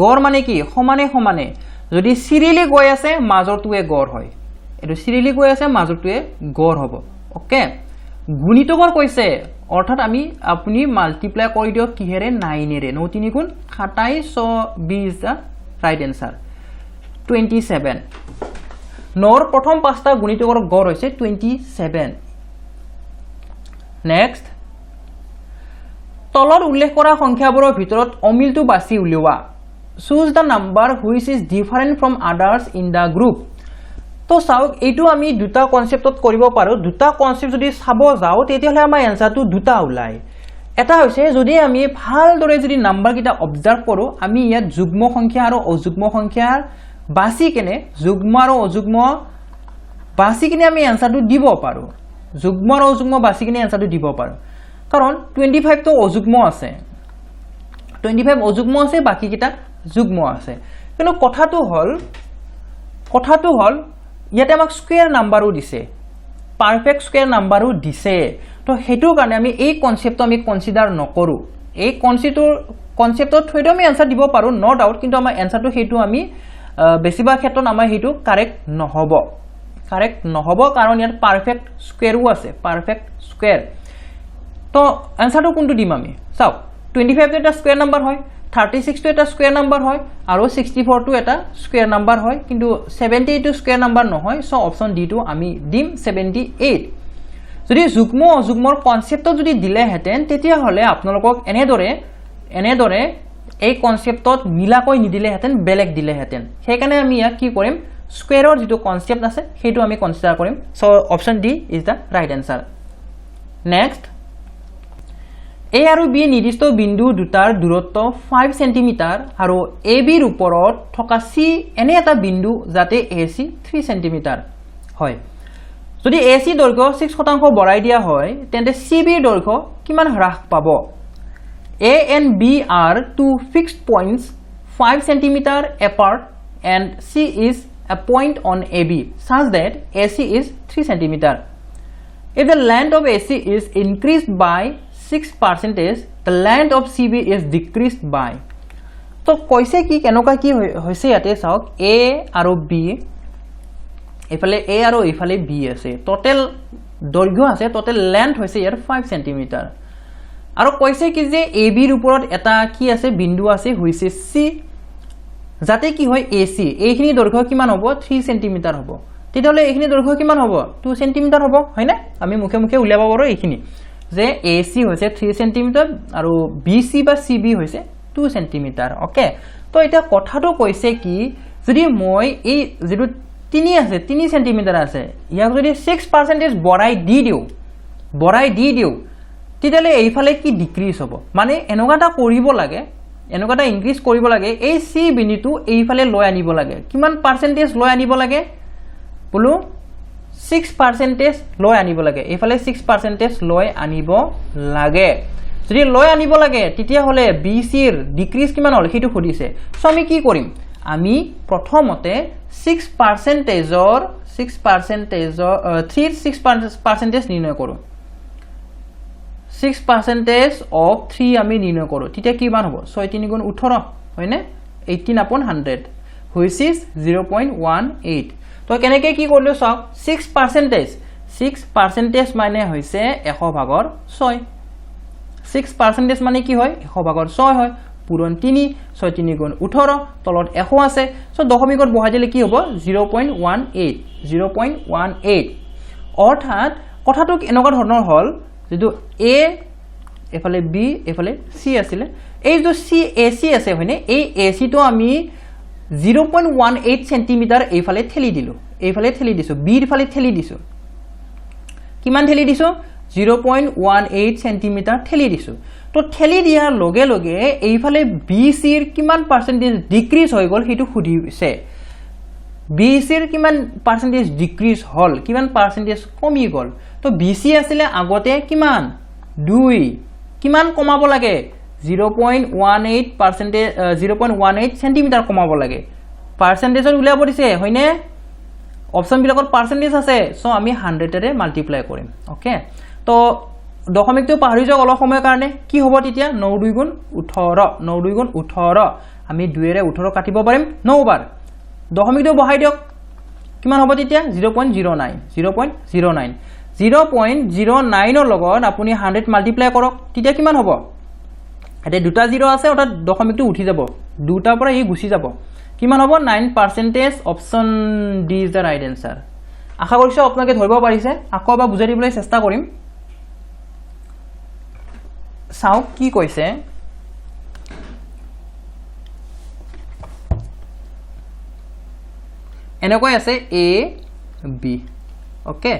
গড় মানে কি সমানে সমানে যদি সিরিয়ালি গৈ আছে মাজৰটোৱে গড় হয় এটো সিৰিয়ালি গৈ আছে মাজৰটোৱে গড় হ'ব ওকে গুণিতকৰ কৈছে অৰ্থাৎ আপুনি মাল্টিপ্লাই কৰি দিয়ক কিহেৰে 9 এৰে 9 3 গুণ 27 সো 20 দা ৰাইট আনসাৰ 27 নৰ প্ৰথম 5টা গুণিতকৰ গড় হৈছে 27 নেক্সট তলত উল্লেখ কৰা সংখ্যাবোৰৰ ভিতৰত অমিলটো বাছি উলিওৱা choose the number which is different from others in the group তো চাওক এইটো আমি দুটা কনসেপ্টত কৰিব পাৰো দুটা কনসেপ্ট যদি চাব যাও তেতিয়াহলে আমাৰ এনসাৰটো দুটা ওলাই এটা হৈছে যদি আমি ভালদৰে যদি নাম্বাৰ কিটা অবজাৰ্ভ কৰো আমি ইয়াত যুগ্ম সংখ্যা আৰু অযুগ্ম সংখ্যাৰ বাছি কেনে যুগ্ম আৰু অযুগ্ম বাছি কেনে আমি এনসাৰটো দিব পাৰো যুগ্ম আৰু অযুগ্ম বাছি কেনে এনসাৰটো দিব পাৰো কাৰণ 25 তো অযুগ্ম আছে 25 অযুগ্ম আছে বাকি কিটা যুগ্ম আছে কিন্তু কথাটো হল ইয়াতে আমাক স্কয়াৰ নাম্বাৰো দিছে পাৰফেক্ট স্কয়াৰ নাম্বাৰো দিছে তো হেতুৰ কাৰণে আমি এই কনসেপ্টটো আমি কনসিডাৰ নকৰো এই কনসেপ্টত থৈতো আমি আনসাৰ দিব পাৰো নো ডাউট কিন্তু আমাৰ আনসাৰটো হেতু আমি বেছিবা ক্ষেত্ৰত আমাৰ হেতু কাৰেক্ট নহব কাৰণ ইয়াত পাৰফেক্ট স্কয়াৰও আছে পাৰফেক্ট স্কয়াৰ তো আনসাৰটো কোনটো দিম আমি চাও 25 এটা স্কয়াৰ নাম্বাৰ হয় 36 টো এটা স্কয়াৰ নাম্বাৰ হয় আৰু 64 টো এটা স্কয়াৰ নাম্বাৰ হয় কিন্তু 78 টো স্কয়াৰ নাম্বাৰ নহয় সো অপচন ডি টো আমি দিম 78 যদি যুগ্ম অযুগ্মৰ কনসেপ্টত যদি দিলে হেতেন তেতিয়া হলে আপোনালোকক এনেদৰে এই কনসেপ্টত মিলাকৈ নিদিলে হেতেন বেলেগ দিলে হেতেন সেইকাৰণে আমি ইয়াক কি কৰিম স্কয়াৰৰ যেটো কনসেপ্ট আছে হেতু আমি কনসিডাৰ কৰিম so option D is the right answer next A আৰু B নিৰ্দিষ্ট বিন্দু দুটাৰ দূৰত্ব 5 সেন্টিমিটাৰ আৰু AB ৰ ওপৰত থকা C এনে এটা বিন্দু যাতে AC 3 সেন্টিমিটাৰ হয় যদি AC দৈৰ্ঘ্য 6% বঢ়াই দিয়া হয় তেন্তে CB দৈৰ্ঘ্য কিমান হ্ৰাস পাব A and B are two fixed points 5 centimeter apart and C is a point on AB such that AC is 3 centimeter if the length of AC is increased by 6%, the length of CB is decreased by তো কৈছে কি কেনেকুৱা কি হৈছে ইয়াতে চাওক এ আৰু B এফালে এ আৰু এফালে বি আছে টোটাল দৈৰ্ঘ্য আছে টোটাল লেন্থ হৈছে ইয়াৰ 5 সেন্টিমিটাৰ আৰু কৈছে কি যে এ বিৰ ওপৰত এটা কি আছে বিন্দু আছে হৈছে সি যাতে কি হয় এসি এইখিনি দৈৰ্ঘ্য কিমান হ'ব 3 সেন্টিমিটাৰ হ'ব তেতিয়াহলে এইখিনি দৈৰ্ঘ্য কিমান হ'ব 2 সেন্টিমিটাৰ হ'ব হয়নে আমি মুখে মুখে উলিয়াব পাৰো এইখিনি যে এসি হৈছে 3 সেন্টিমিটাৰ আৰু বিসি বা সিবি হৈছে 2 সেন্টিমিটাৰ ওকে তো এটা কথাটো কৈছে কি যদি মই এই যেটো 3 আছে 3 সেন্টিমিটাৰ আছে ইয়াক যদি 6% বঢ়াই দি দিও তেতিয়ালে এইফালে কি ডিক্ৰিজ হ'ব মানে এনেকুৱাটা কৰিব লাগে এনেকুৱাটা ইনক্ৰিজ কৰিব লাগে এই সি বিন্দুটো এইফালে লৈ আনিব লাগে কিমান পার্সেন্টেজ লৈ আনিব লাগে বলো 6% লৈ আনিব লাগে এইফালে 6% লৈ আনিব লাগে যদি লৈ আনিব লাগে তেতিয়া হলে বিসি ৰ ডিক্ৰিজ কিমান হল হেতু খুদিছে সো আমি কি কৰিম আমি প্ৰথমতে 6% ৰ 6% নিৰ্ণয় কৰো 6% of 3 আমি নিৰ্ণয় কৰো তেতিয়া কিমান হ'ব 6 3 গুণ 18 হয়নে 18/100 which is 0.18 তো কেনেকৈ কি কৰিলো সব 6% মানে হৈছে 100 ভাগৰ 6 6% মানে কি হয় 100 ভাগৰ 6 হয় পূৰণ 3 6 3 গুণ 18 তলত 100 আছে সো দশমিকত বহাই দিলে কি হ'ব 0.18 অৰ্থাৎ কথাটো এনেকুৱা ধৰণৰ হল যেটো এ এফালে বি এফালে সি আছিল এই যে সি এসি আছে হয়নে এই এসি তো আমি 0.18 সেন্টিমিটার এইফালে ঠেলি দিলো এইফালে ঠেলি দিছো বিৰ ফালে ঠেলি দিছো কিমান ঠেলি দিছো 0.18 সেন্টিমিটাৰ ঠেলি দিছো তো ঠেলি দিয়াৰ লগে লগে এইফালে বিসি ৰ কিমান পাৰ্সেন্টেজ ডিক্ৰিজ হৈ গল হেতু খুদিছে বিসি ৰ কিমান পার্সেন্টেজ ডিক্রিজ হল কিমান পার্সেন্টেজ কমি গল তো বিসি আছিল আগতে কিমান 2 কিমান কমাব লাগে 0.18 সেন্টিমিটার কমাব লাগে পাৰ্সেন্টেজৰ উলিয়াব দিছে হয়নে অপশন বিলাকৰ পাৰ্সেন্টেজ আছে সো আমি 100 ৰে মাল্টিপ্লাই কৰিম ওকে তো দশমিকটো পাহৰি যাওক অলপ সময়ৰ কাৰণে কি হ'ব তেতিয়া 9 2 গুণ 18 আমি 2 ৰে 18 কাটিব পাৰিম 9 বাৰ দশমিকটো বহাই দিওক কিমান হ'ব তেতিয়া 0.09 0.09 লগত আপুনি 100 মাল্টিপ্লাই কৰক তেতিয়া কিমান হ'ব এতে দুটা 0 আছে অৰ্থাৎ দশমিকটো উঠি যাব দুটাৰ পৰা এই গুছি যাব কিমান হ'ব 9% option D is the right answer আশা কৰিছো আপোনালোকে ধৰিব পাৰিছে আকৌ বা বুজাই দিবলৈ চেষ্টা কৰিম চাও কি কৈছে এনেকৈ আছে এ বি ওকে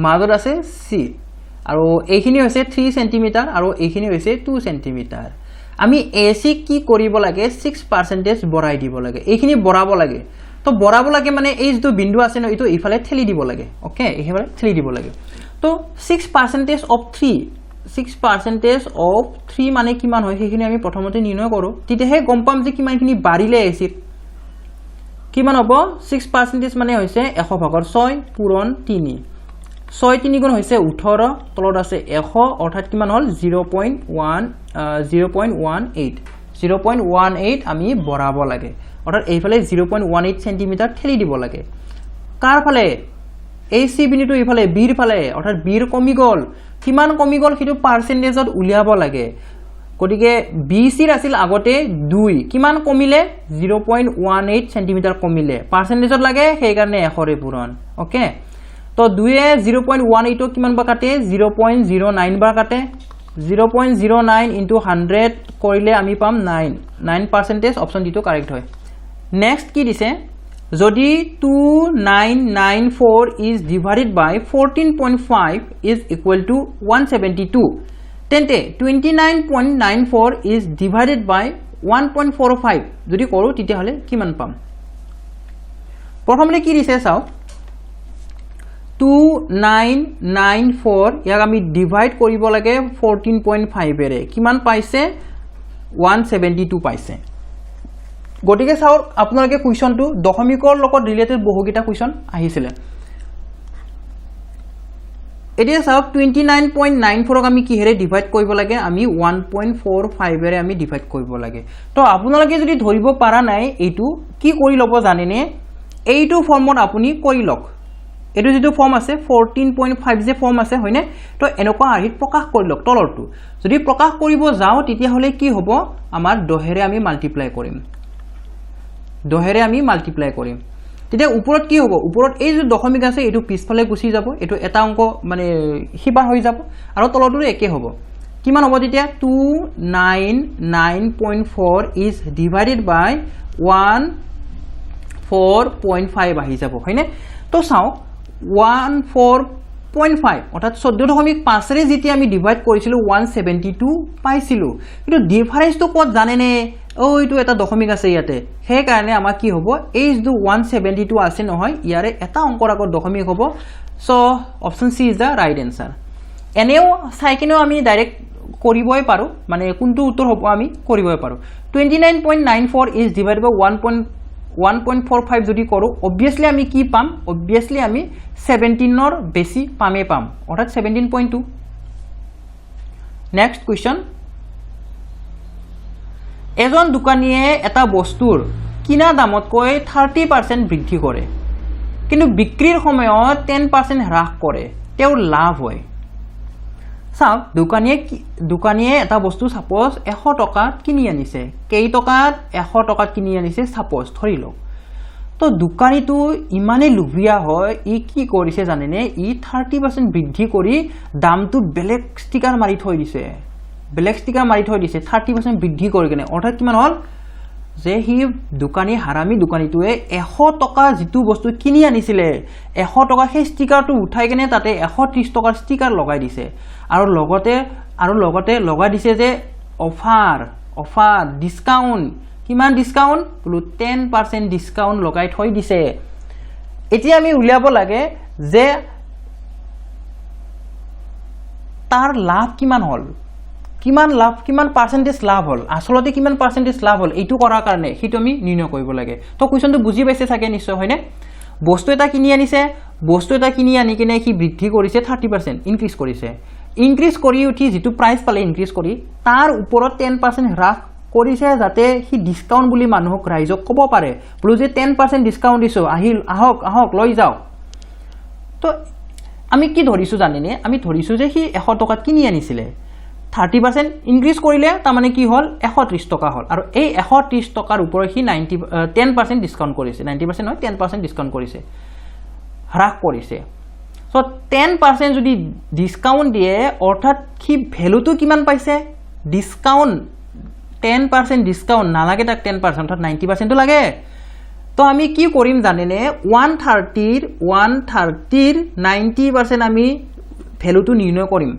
মাজত আছে সি আৰু এইখিনি হৈছে 3 সেন্টিমিটাৰ আৰু এইখিনি হৈছে 2 সেন্টিমিটাৰ আমি এসি কি কৰিব লাগে 6% বঢ়াই দিব লাগে এইখিনি বঢ়াব লাগে তো বঢ়াব লাগে মানে এই যেটো বিন্দু আছে ন ইটো ইফালে ঠেলি দিব লাগে ওকে ইফালে ঠেলি দিব লাগে তো 6% of 3 মানে কিমান হয় সেইখিনি আমি প্ৰথমতে নিৰ্ণয় কৰো তেতিয়াহে গম পাম যে কিমানখিনি বাঢ়িলে এসি কিমান হ'ব 6% মানে হৈছে 100 ভাগৰ 6 পূৰণ 3 6 3 গুণ হৈছে 18 তলত আছে 100 অৰ্থাৎ কিমান হল 0.18 আমি বঢ়াব লাগে অৰ্থাৎ এইফালে 0.18 সেন্টিমিটাৰ ঠেলি দিব লাগে কাৰ ফালে এসি বিন্দুটো ইফালে বিৰ ফালে অৰ্থাৎ বিৰ কমি গল কিমান কমি গল হেতু পার্সেন্টেজত উলিয়াব লাগে গটিকে বিসি আছিল আগতে 2 কিমান কমিলে 0.18 সেন্টিমিটার কমিলে পার্সেন্টেজত লাগে সেই কাৰণে 100 ৰে পূৰণ ওকে তো 2 এ 0.18 কিমান বা কাটে 0.09 বাৰ কাটে 0.09 into 100 কৰিলে আমি পাম 9% অপশন ডিটো কারেক্ট হয় নেক্সট কি দিছে যদি 2994 is divided by 14.5 is equal to 172 তেন্তে 29.94 is divided by 1.45 যদি কৰো তেতিয়া হলে কিমান পাম প্ৰথমতে কি দিছে চাও 2994 ইয়াক আমি ডিভাইড কৰিব লাগে 14.5 এৰে কিমান পাইছে 172 পাইছে গটিকে চাও আপোনালোকে কোৱেশ্চনটো দশমিকৰ লগত ৰিলেটেড বহুকিটা কোৱেশ্চন আহিছিল এতিয়া চাওক 29.94 আমি কিহেৰে ডিভাইড কৰিব লাগে আমি 1.45 এৰে আমি ডিভাইড কৰিব লাগে তো আপোনালোকে যদি ধৰিব পাৰা নাই এইটো কি কৰি লব জানেনে এইটো ফৰ্মত আপুনি কৰি লওক এটো যেটো ফৰ্ম আছে 14.5 যে ফৰ্ম আছে হয়নে তো এনেকুৱা আৰ্হিত প্ৰকাশ কৰি লওক তলৰটো যদি প্ৰকাশ কৰিব যাও তেতিয়া হলে কি হ'ব আমাৰ দহেৰে আমি মাল্টিপ্লাই কৰিম তেতিয়া ওপৰত কি হ'ব ওপৰত এই যে দশমিক আছে এটো পিছফালে গুছি যাব এটো এটা অংক মানে হিপাৰ হৈ যাব আৰু তলৰটো একে হ'ব কিমান হ'ব তেতিয়া 299.4 is divided by 14.5 আহি যাব হয়নে তো চাও 14.5 অৰ্থাৎ 14.5 ৰে যেতিয়া আমি ডিভাইড কৰিছিলো 172 পাইছিলো কিন্তু ডিফাৰেন্সটো কত জানেনে এইটো এটা দশমিক আছে ইয়াতে সেই কাৰণে আমাৰ কি হ'ব এই যে 172 আছে নহয় ইয়াৰে এটা অংকৰ আগত দশমিক হ'ব so option C is the right answer এনেও সাইকিনো আমি ডাইৰেক্ট কৰিবই পাৰো মানে কোনটো উত্তৰ হ'ব আমি কৰিবই পাৰো 29.94 is divided by 1.45 যদি কৰো obviously আমি কি পাম obviously আমি 17 ৰ বেছি পামে পাম অৰ্থাৎ 17.2 নেক্সট কোৱেশ্চন এজন দোকানীয়ে এটা বস্তুৰ কিনা দামতকৈ 30% বৃদ্ধি কৰে কিন্তু বিক্ৰীৰ সময়ত 10% হ্ৰাস কৰে তেওঁৰ লাভ হয় চাওক দোকানীয়ে এটা বস্তু সাপোজ 100 টকাত কিনি আনিছে কেই টকাত 100 টকাত কিনি আনিছে সাপোজ ধৰি লওক তো দোকানীটো ইমানে লুভিয়া হয় ই কি কৰিছে জানেনে ই 30% বৃদ্ধি কৰি দামটো বেলেগ ষ্টিকাৰ মাৰি থৈ দিছে 30% বৃদ্ধি কৰি কেনে অৰ্থাৎ কিমান হল যে হি দোকানী হাৰামি দোকানীটোৱে 100 টকা যেটো বস্তু কিনি আনিছিলে 100 টকা সেই ষ্টিকাৰটো উঠাই কেনে তাতে 130 টকাৰ ষ্টিকাৰ লগাই দিছে আৰু লগতে লগাই দিছে যে অফাৰ ডিসকাউন্ট কিমান ডিসকাউন্ট বলো 10% ডিসকাউন্ট লগাই থৈ দিছে এতিয়া আমি উলিয়াব লাগে যে তাৰ লাভ কিমান হল কিমান পাৰ্সেন্টেজ লাভ হল আসলতে কিমান পাৰ্সেন্টেজ লাভ হল এইটো কৰাৰ কাৰণে হিটো আমি নিৰ্ণয় কৰিব লাগে তো কোৱেশ্চনটো বুজি পাইছে চাগে নিশ্চয় হয়নে বস্তু এটা কিনি আনি কিনে কি বৃদ্ধি কৰিছে 30% ইনক্ৰিজ কৰি উঠি যেটো প্ৰাইস পালে ইনক্ৰিজ কৰি তাৰ ওপৰত 10% হ্ৰাস কৰিছে যাতে হি ডিসকাউন্ট বুলি মানুহক ৰাইজক ক'ব পাৰে বলো যে 10% ডিসকাউন্ট দিছো আহক লৈ যাও তো আমি কি ধৰিছো জানেনে আমি ধৰিছো যে হি 100 টকাত কিনি আনিছিলে 30% ইনক্ৰিজ কৰিলে তাৰ মানে কি হল 130 টকা হল আৰু এই 130 টকাৰ ওপৰত হি 10% ডিসকাউন্ট কৰিছে 90% নহয় 10% ডিসকাউন্ট কৰিছে হ্ৰাস কৰিছে সো 10% যদি ডিসকাউন্ট দিয়ে অৰ্থাৎ কি ভ্যালুটো কিমান পাইছে ডিসকাউন্ট 10% ডিসকাউন্ট নালাগে তাক 10% অৰ্থাৎ 90% তো লাগে তো আমি কি কৰিম জানেনে 130 ৰ 90% আমি ভ্যালুটো নিৰ্ণয় কৰিম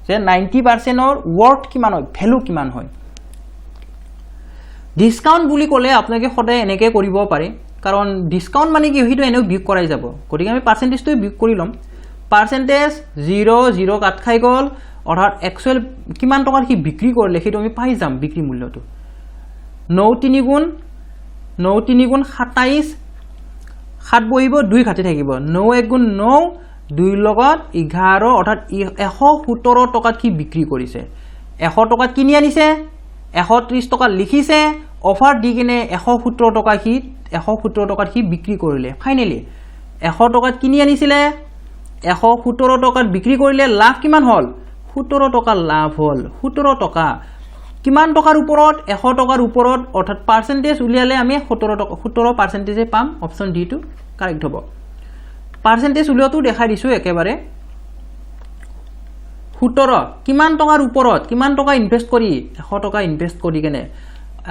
যে 90% ৰ ওয়ার্থ কিমান হয় ভ্যালু কিমান হয় ডিসকাউন্ট বুলি ক'লে আপোনাকে সদায় এনেকৈ কৰিব পাৰে কাৰণ ডিসকাউন্ট মানে কি হইটো এনেও বিয়োগ কৰাই যাব গতিকে আমি পাৰ্সেন্টেজটো বিয়োগ কৰি লম পাৰ্সেন্টেজ 0 কাট খাই গল অৰ্থাৎ একচুয়াল কিমান টকাৰ কি বিক্ৰী কৰিলে সেইটো আমি পাই যাম বিক্ৰী মূল্যটো 9 গুণ 27 7 বহিব 2 ঘাটি থাকিব 9 গুণ 9 2 লগত 11 অৰ্থাৎ 117 টকাত কি বিক্ৰী কৰিছে 100 টকাত কিনি আনিছে 130 টকা লিখিছে অফাৰ দি কিনে 117 টকাত কি বিক্ৰী কৰিলে ফাইনালি 100 টকাত কিনি আনিছিলে 117 টকাত বিক্ৰী কৰিলে লাভ কিমান হল 17 টকা লাভ হল 17 টকা কিমান টকাৰ ওপৰত 100 টকাৰ ওপৰত অৰ্থাৎ পাৰ্সেন্টেজ উলিয়ালে আমি 17% পাম অপচন ডি টু কাৰেক্ট হ'ব পাৰ্সেন্টেজ উলিয়াটো দেখাই দিছো একেবাৰে 17 কিমান টকাৰ ওপৰত কিমান টকা ইনভেস্ট কৰি 100 টকা ইনভেস্ট কৰি কেনে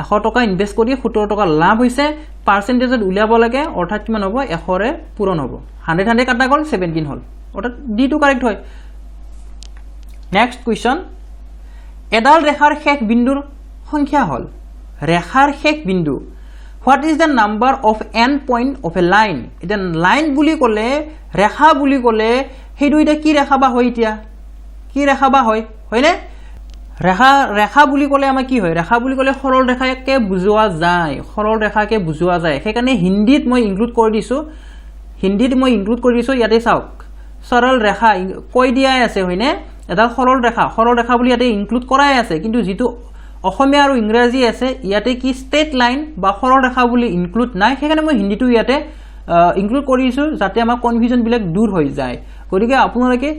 100 টকা ইনভেস্ট কৰি 17 টকা লাভ হৈছে পাৰ্সেন্টেজত উলিয়াব লাগে অৰ্থাৎ কিমান হ'ব 100 ৰে পূৰণ হ'ব 100 কাটা গল 17 হল অৰ্থাৎ ডি টু কাৰেক্ট হয় নেক্সট কোৱেশ্চন এডাল ৰেখাৰ শেষ বিন্দুৰ সংখ্যা হল ৰেখাৰ শেষ বিন্দু What is the number of end point of a line? এটা লাইন বুলি ক'লে ৰেখা বুলি ক'লে হেইটো এটা কি ৰেখা বা হয় এতিয়া কি ৰেখা বা হয় হয়নে ৰেখা বুলি ক'লে আমাৰ কি হয় ৰেখা বুলি ক'লে সৰল ৰেখাকে বুজোৱা যায় সেইকাৰণে হিন্দীত মই ইনক্লুড কৰি দিছো ইয়াতে চাওক সৰল ৰেখা কৈ দিয়াই আছে হয়নে এটা সৰল ৰেখা বুলি ইয়াতে ইনক্লুড কৰাই আছে কিন্তু যেটো অসমীয়া আৰু ইংৰাজী আছে ইয়াতে কি ষ্ট্ৰেট লাইন বা সৰল ৰেখা বুলি ইনক্লুড নাই সেইকাৰণে মই হিন্দীটো ইয়াতে ইনক্লুড কৰিছো যাতে আমাৰ কনফিউজন বিলাক দূৰ হৈ যায় গতিকে আপোনালোকে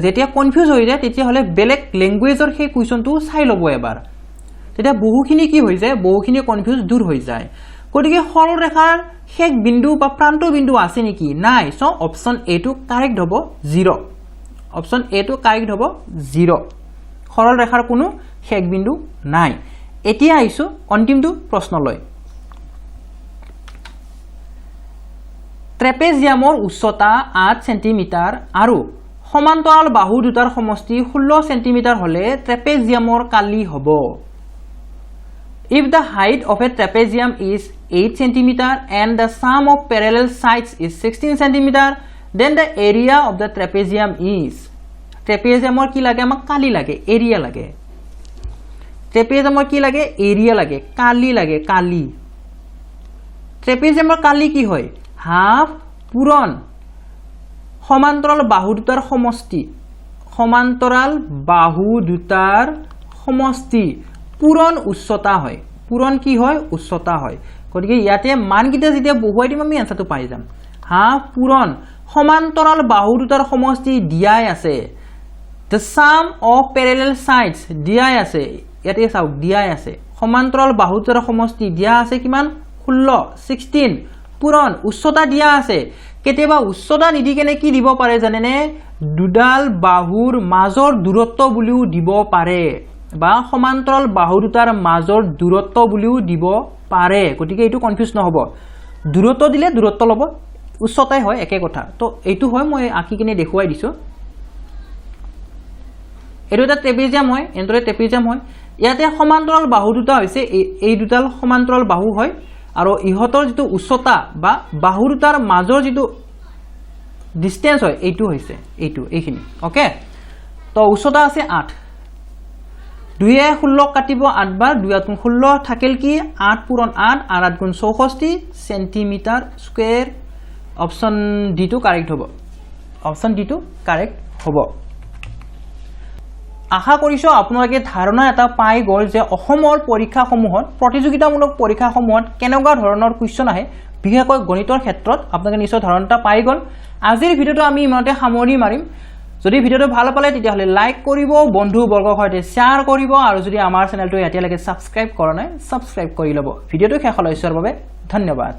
যেতিয়া কনফিউজ হৈ যায় তেতিয়া হলে বেলেগ ল্যাঙ্গুৱেজৰ সেই কোৱেশ্চনটো চাই লব এবাৰ তেতিয়া বহুখিনি কি হৈ যায় বহুখিনি কনফিউজ দূৰ হৈ যায় গতিকে সৰল ৰেখাৰ শেষ বিন্দু বা প্ৰান্ত বিন্দু আছে নেকি নাই সো অপচন এ টো কাৰেক্ট হ'ব 0 অপচন এ টো কাৰেক্ট হ'ব 0 সৰল ৰেখাৰ কোনো শেষ বিন্দু নাই এতিয়া আইছো অন্তিমটো প্ৰশ্নলৈ ট্ৰেপেজিয়ামৰ উচ্চতা 8 সেন্টিমিটাৰ আৰু সমান্তৰাল বাহু দুটাৰ সমষ্টি 16 সেন্টিমিটাৰ হলে ট্ৰেপেজিয়ামৰ কালি হ'ব If the height of a trapezium is 8 cm and the sum of parallel sides is 16 cm, then the area of the trapezium is trapezium or ki lage amak kali lage area lage trapezium or ki lage area lage kali trapezium or kali ki hoy half puron সমান্তৰাল বাহু দুটাৰ সমষ্টি পুৰণ উচ্চতা হয় পুৰণ কি হয় উচ্চতা হয় গতিকে ইয়াতে মানকিটা যেতিয়া বহুৱাই দিম আমি আনসাৰটো পাই যাম হাফ পুৰণ সমান্তৰাল বাহু দুটাৰ সমষ্টি দিয়াই আছে the sum of parallel sides দিয়াই আছে ইয়াতে চাওক দিয়াই আছে সমান্তৰাল বাহু দুটাৰ সমষ্টি দিয়া আছে কিমান 16 পুৰণ উচ্চতা দিয়া আছে কেতিয়াবা উচ্চতা নিদি কেনে কি দিব পাৰে জানেনে দুডাল বাহুৰ মাজৰ দূৰত্ব বুলিও দিব পাৰে বা সমান্তৰাল বাহু দুটাৰ মাজৰ দূৰত্ব বুলিও দিব পাৰে গতিকে এটো কনফিউজ নহব দূৰত্ব দিলে দূৰত্ব লব উচ্চতাই হয় একে কথা তো এটো হয় মই আকি কিনে দেখুৱাই দিছো এটো এটা ট্ৰেপেজিয়াম হয় এন্টৰে ট্ৰেপেজিয়াম হয় ইয়াতে সমান্তৰাল বাহু দুটা হৈছে এই দুটাল সমান্তৰাল বাহু হয় আৰু ইহতৰ যেটো উচ্চতা বা বাহু দুটাৰ মাজৰ যেটো ডিসটেন্স হয় এইটো হৈছে এইখিনি ওকে তো উচ্চতা আছে 8 2 16 কাটিব 8 বাৰ 2 গুণ 16 থাকিল কি 8 পুৰণ 8 আর 8 গুণ 64 সেন্টিমিটার স্কয়ার অপশন ডি টু কারেক্ট হ'ব অপশন ডি টু কারেক্ট হ'ব আশা কৰিছো আপোনালোকে ধাৰণা এটা পাই গল যে অসমৰ পৰীক্ষাসমূহত প্ৰতিযোগিতামূলক পৰীক্ষাসমূহত কেনেকুৱা ধৰণৰ কোৱেশ্চন আহে বিশেষকৈ গণিতৰ ক্ষেত্ৰত আপোনালোকে নিশ্চয় ধাৰণাটা পাই গল আজিৰ ভিডিওটো আমি ইমানতে সামৰি মাৰিম যদি ভিডিওটো ভাল পালে তেতিয়া হলে লাইক কৰিব বন্ধু বৰ্গৰ সৈতে শেয়াৰ কৰিব আৰু যদি আমাৰ চেনেলটো এতিয়ালৈকে সাবস্ক্ৰাইব কৰা নাই সাবস্ক্ৰাইব কৰি লব ভিডিওটো শেষলৈ চোৱাৰ বাবে ধন্যবাদ